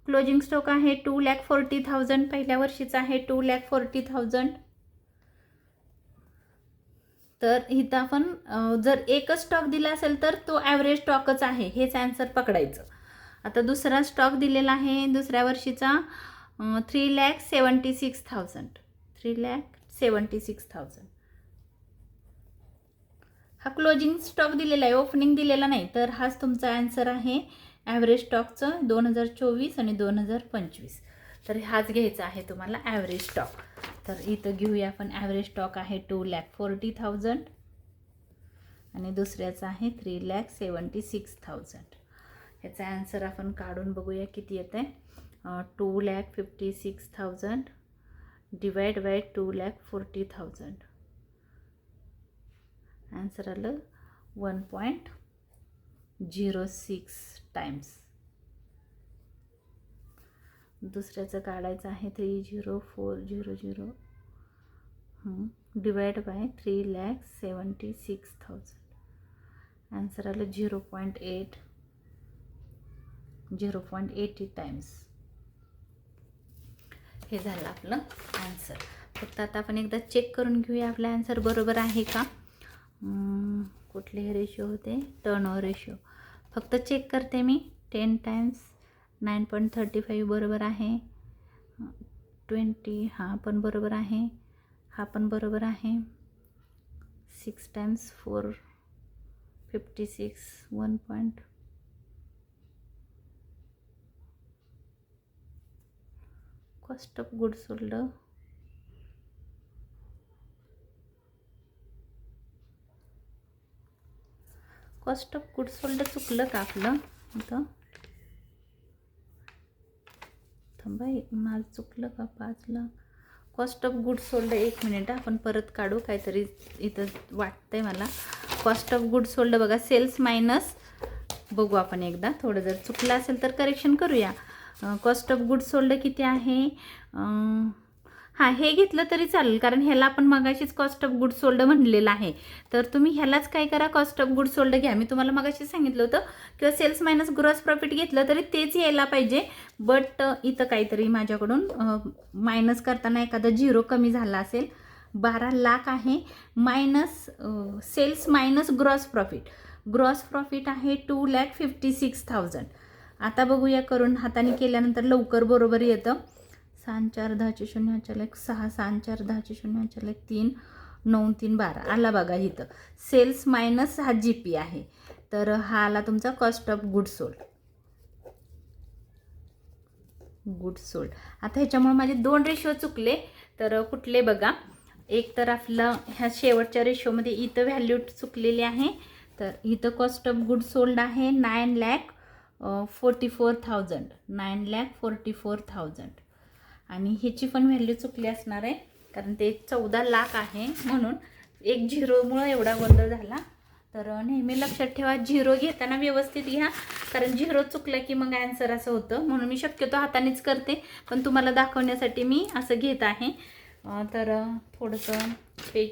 क्लोजिंग स्टॉक आहे 2,40,000, पहिल्या वर्षीचा आहे 2,40,000. तर इथं आपण जर एकच स्टॉक दिला असेल तर तो ॲव्हरेज स्टॉकच आहे, हेच आन्सर पकडायचं. आता दुसरा स्टॉक दिलेला आहे दुसऱ्या वर्षीचा 3,76,000. 3,76,000 हा क्लोजिंग स्टॉक दिलेला आहे, ओपनिंग दिलेला नाही. तर हाच तुमचा आन्सर आहे ॲव्हरेज स्टॉकचं 2024 आणि 2025. तर हाच घ्यायचा आहे तुम्हाला ॲव्हरेज स्टॉक. तर इथं घेऊया आपण ॲव्हरेज स्टॉक आहे 2,40,000 आणि दुसऱ्याचा आहे 3,76,000. ह्याचा आन्सर आपण काढून बघूया किती येत आहे. 2,56,000 डिवाइड बाय 2,40,000. आन्सर आलं 1.06 टाइम्स. दुसऱ्याचं काढायचं आहे 3,04,00 डिवाइड बाय 3,76,000. आन्सर आलं 0.80 टाइम्स. हे झालं आपलं आन्सर. फक्त आता आपण एकदा चेक करून घेऊया आपला आन्सर बरोबर आहे का. कुठले रेशो होते, टर्नओव्हर रेशो. फक्त चेक करते मी. 10 टाइम्स 9.35 बरोबर आहे. 20 हा पण बरोबर आहे, हा पण बरोबर आहे. 6 times 456 1. Cost of goods sold cost of goods sold चुकलं का आपलं इथं. थांबा, माल चुकलं का 5,00,000. Cost of goods sold 1 minute आपण परत काढू, काहीतरी इथं वाटतंय मला. कॉस्ट ऑफ गुड्स सोल्ड बघा सेल्स मायनस, बघू आपण एकदा, थोडं जर चुकलं असेल तर करेक्शन करूया. कॉस्ट ऑफ गुड्स सोल्ड किती आहे. हां, हे घेतलं तरी चालेल कारण ह्याला आपण मगाशीच कॉस्ट ऑफ गुड्स सोल्ड म्हणलेलं आहे. तर तुम्ही ह्यालाच काय करा, कॉस्ट ऑफ गुड्स सोल्ड घ्या. मी तुम्हाला मगाशी सांगितलं होतं किंवा सेल्स मायनस ग्रॉस प्रॉफिट घेतलं तरी तेच यायला पाहिजे. बट इथं काहीतरी माझ्याकडून मायनस करताना एखादा 0 कमी झाला असेल. 12,00,000 आहे minus sales minus gross profit. Gross profit आहे 2,56,000. आता बघूया करून, हाताने केल्यानंतर लवकर बरोबर येतं. 6 4 10 0 1 6 6 4 10 0 1 3 9 3 12 आला बघा इथं. सेल्स मायनस हा GP आहे. तर हा आला तुमचा कॉस्ट ऑफ गुड्स सोल्ड. आता ह्याच्यामुळे माझे 2 रेशो चुकले. तर कुठले बघा, एक तर आपलं ह्या शेवटच्या रेशोमध्ये इथं व्हॅल्यू चुकलेली आहे. तर इथं कॉस्ट ऑफ गुड्स सोल्ड आहे 9,44,000. 9,44,000 आणि ह्याची पण व्हॅल्यू चुकली असणार आहे कारण ते 14,00,000 आहे, म्हणून एक 0मुळं एवढा गोंधळ झाला. तर नेहमी लक्षात ठेवा 0 घेताना व्यवस्थित घ्या कारण 0 चुकलं की मग आन्सर असं होतं. म्हणून मी शक्यतो हातानेच करते, पण तुम्हाला दाखवण्यासाठी मी असं घेत आहे. तर थोडंसं पेज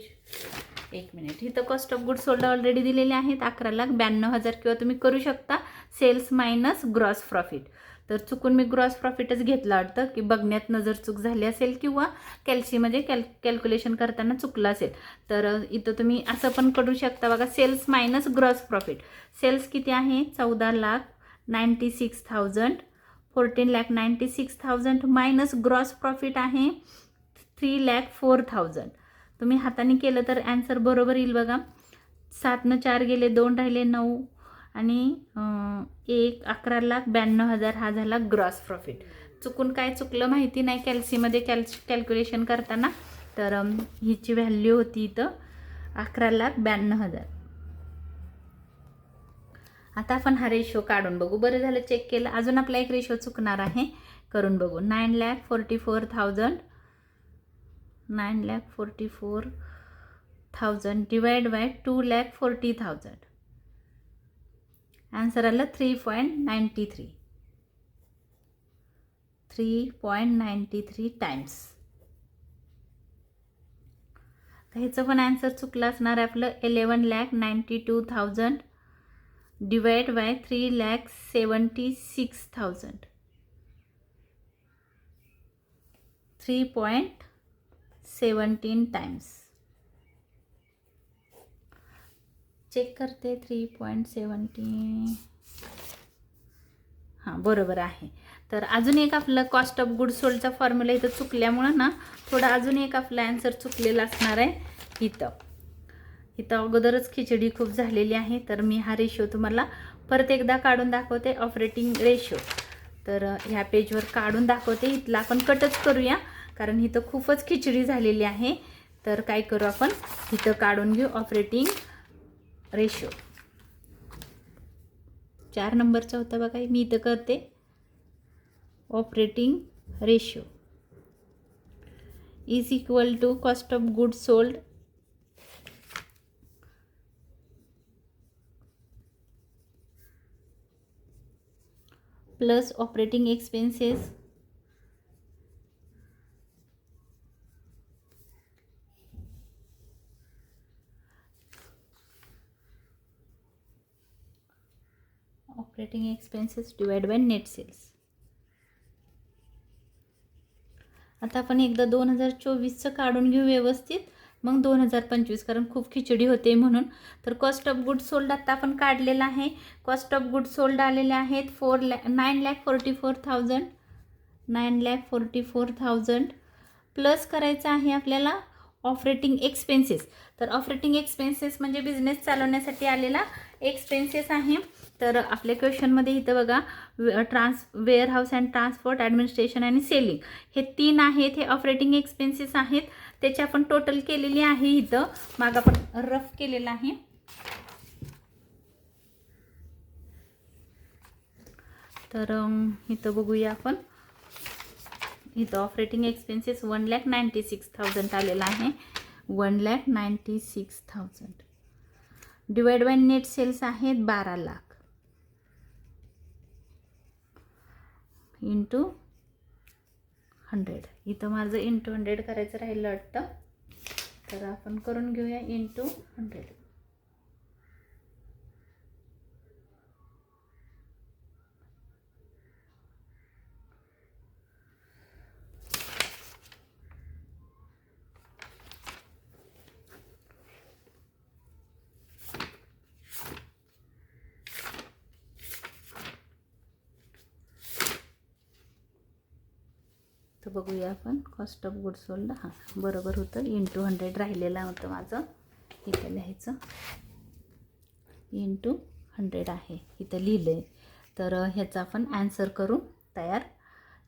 1 मिनिट. इथं cost of goods sold already दिलेले आहेत 11,92,000 किंवा तुम्ही करू शकता सेल्स मायनस ग्रॉस प्रॉफिट. तर चुकून मी ग्रॉस प्रॉफिटच घेतलं वाटतं की बघण्यात नजर चूक झाली असेल किंवा कॅल्सीमध्ये कॅल्क्युलेशन करताना चुकलं असेल. तर इथं तुम्ही असं पण करू शकता बघा, sales minus gross profit. Sales किती आहे 14,96,000. 14,96,000 मायनस ग्रॉस प्रॉफिट आहे 3,04,000. तुम्ही हाताने केलं तर आन्सर बरोबर येईल बघा. 7 ने 4 गेले, 2 राहिले 9 आणि 11,92,000 हा झाला ग्रॉस प्रॉफिट. चुकून काय चुकलं माहिती नाही कॅल्सीमध्ये कॅल्क्युलेशन करताना. तर हिची व्हॅल्यू होती इथं 11,92,000. आता आपण हा रेशो काढून बघू. बरं झालं चेक केलं. अजून आपला एक रेशो चुकणार आहे, करून बघू. 9,44,000. 9,44,000 डिवाइड बाय 2,40,000. आन्सर आलं 3.93. 3.93 टाइम्स. तर ह्याचं पण आन्सर चुकलं असणार आहे आपलं 11,92,000. Divide by 3,76,000. 3.17 टाइम्स. चेक करते. 3.17. हां बरोबर आहे. तर अजून एक आपलं कॉस्ट ऑफ गुड सोल्डचा फॉर्म्युला इथं चुकल्यामुळं ना थोडा अजून एक आपला आन्सर चुकलेला असणार आहे इथं अगोदरच खिचडी खूप झालेली आहे. तर मी हा रेशो तुम्हाला परत एकदा काढून दाखवते. ऑपरेटिंग रेशो तर ह्या पेजवर काढून दाखवते. इथला आपण कटच करूया कारण इथं खूपच खिचडी झालेली आहे. तर काय करू आपण इथं काढून घेऊ ऑपरेटिंग रेशो. 4 नंबरचा होता बघा. मी इथं करते operating ratio is equal to cost of good sold plus operating expenses divide by net sales. आता आपण एकदा 2024चं काढून घेऊ व्यवस्थित, मग 2025 कारण खूप खिचडी होते म्हणून. तर कॉस्ट ऑफ गुड सोल्ड आता आपण काढलेला आहे. कॉस्ट ऑफ गुड सोल्ड आलेले आहेत 9,44,000. 9,44,000 प्लस करायचं आहे आपल्याला ऑपरेटिंग एक्सपेन्सेस. तर ऑपरेटिंग एक्सपेन्सेस म्हणजे बिझनेस चालवण्यासाठी आलेला एक्सपेन्सेस आहे. तर आपल्या क्वेश्चनमध्ये इथं बघा वेअरहाऊस अँड ट्रान्सपोर्ट, ॲडमिनिस्ट्रेशन आणि सेलिंग हे 3 आहेत. हे ऑपरेटिंग एक्सपेन्सेस आहेत. त्याची आपण टोटल केलेली आहे. इथं माग आपण रफ केलेला आहे. तर इथं बघूया आपण. इथं ऑपरेटिंग एक्सपेन्सेस 1,96,000 आलेला आहे. 1,96,000 डिवाइड बाय नेट सेल्स आहेत 12 लाख इंटू 100. इथं माझं इंटू 100 करायचं राहिलं वाटतं. तर आपण करून घेऊया इंटू 100. तर बघूया आपण कॉस्ट ऑफ गुड सोल्ड. हां बरोबर होतं. इंटू 100 राहिलेलं होतं माझं. इथं लिहायचं इंटू 100 आहे. इथं लिहिलं आहे. तर ह्याचा आपण ॲन्सर करू तयार.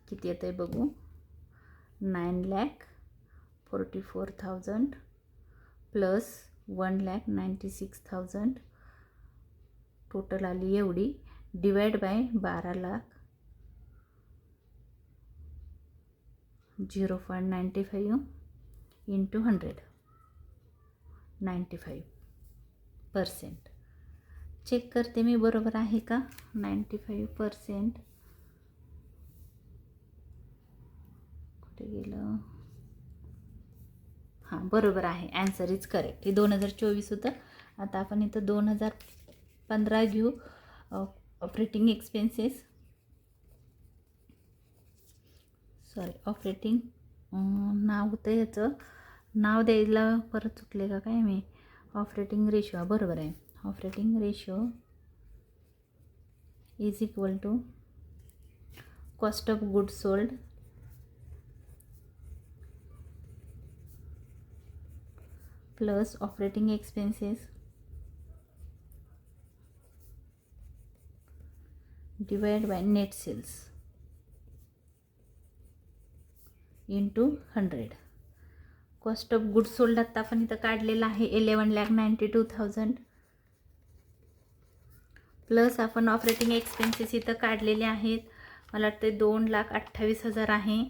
किती येतं आहे बघू. 9,44,000 प्लस 1,96,000 टोटल आली एवढी divide by 12 lakh 0.95 into 100. 95%. Check करते मी बरोबर आहे का. 95% कुठे गेलं. हां बरोबर आहे. Answer is correct. हे 2024 होतं. आता आपण इथं 2015 घेऊ. ऑपरेटिंग एक्सपेन्सेस ऑपरेटिंग नाव होतं याचं. नाव द्यायला परत चुकले का काय मी. ऑपरेटिंग रेशो बरोबर आहे. Operating ratio is equal to cost of good sold plus operating expenses divide by net sales into 100. Cost of good sold आत्ता आपण इथं काढलेला आहे 11,92,000 प्लस आपण ऑपरेटिंग एक्सपेन्सेस इथं काढलेले आहेत. मला वाटतं 2,28,000 आहे.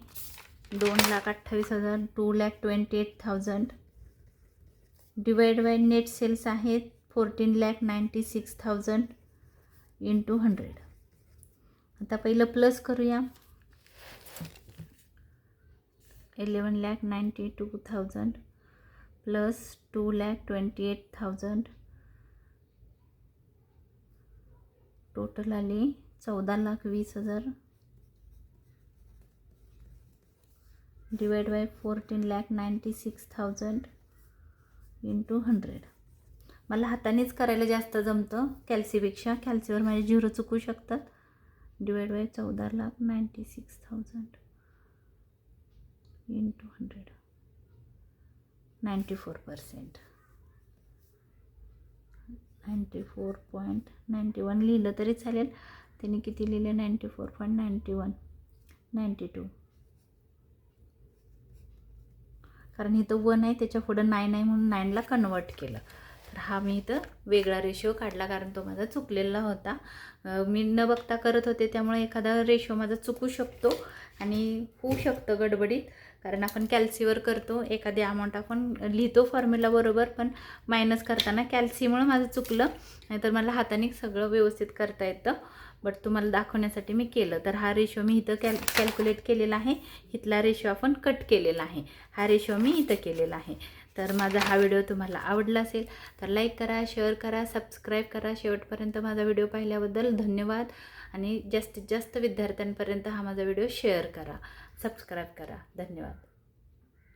2,28,000 2,28,000 डिवाइड बाय नेट सेल्स आहेत 14,96,000 इंटू 100. आता पहिलं प्लस करूया. 11,92,000 प्लस 2,28,000 टोटल आली 14,20,000 डिवाइड बाय 14,96,000 इंटू 100. मला हातानेच करायला जास्त जमतं कॅल्सीपेक्षा. कॅल्सीवर माझे झिरो चुकू शकतात. Divide by 14,96,000 into 100. 94%. 94.91 लिहिलं तरी चालेल. त्यांनी किती लिहिलं? 94.91. 92. कारण इथं 1 आहे, त्याच्या पुढं 9 आहे म्हणून 9ला कन्वर्ट केलं. तर हा मी इथं वेगळा रेशो काढला कारण तो माझा चुकलेला होता. मी न बघता करत होते त्यामुळे एखादा रेशो माझा चुकू शकतो आणि होऊ शकतं गडबडीत. कारण आपण कॅल्सीवर करतो, एखादी अमाऊंट आपण लिहितो फॉर्म्युला बरोबर, पण मायनस करताना कॅल्सीमुळे माझं चुकलं. नाहीतर मला हाताने सगळं व्यवस्थित करता येतं. बट तुम्हाला दाखवण्यासाठी मी केलं. तर हा रेशो मी इथं कॅल्क्युलेट केलेला आहे. इथला रेशो आपण कट केलेला आहे. हा रेशो मी इथं केलेला आहे. तर माझा हा व्हिडिओ तुम्हाला आवडला असेल तर लाईक करा, शेअर करा, सबस्क्राईब करा. शेवटपर्यंत माझा व्हिडिओ पाहिल्याबद्दल धन्यवाद. आणि जास्तीत जास्त विद्यार्थ्यांपर्यंत हा माझा व्हिडिओ शेअर करा, सबस्क्राईब करा. धन्यवाद.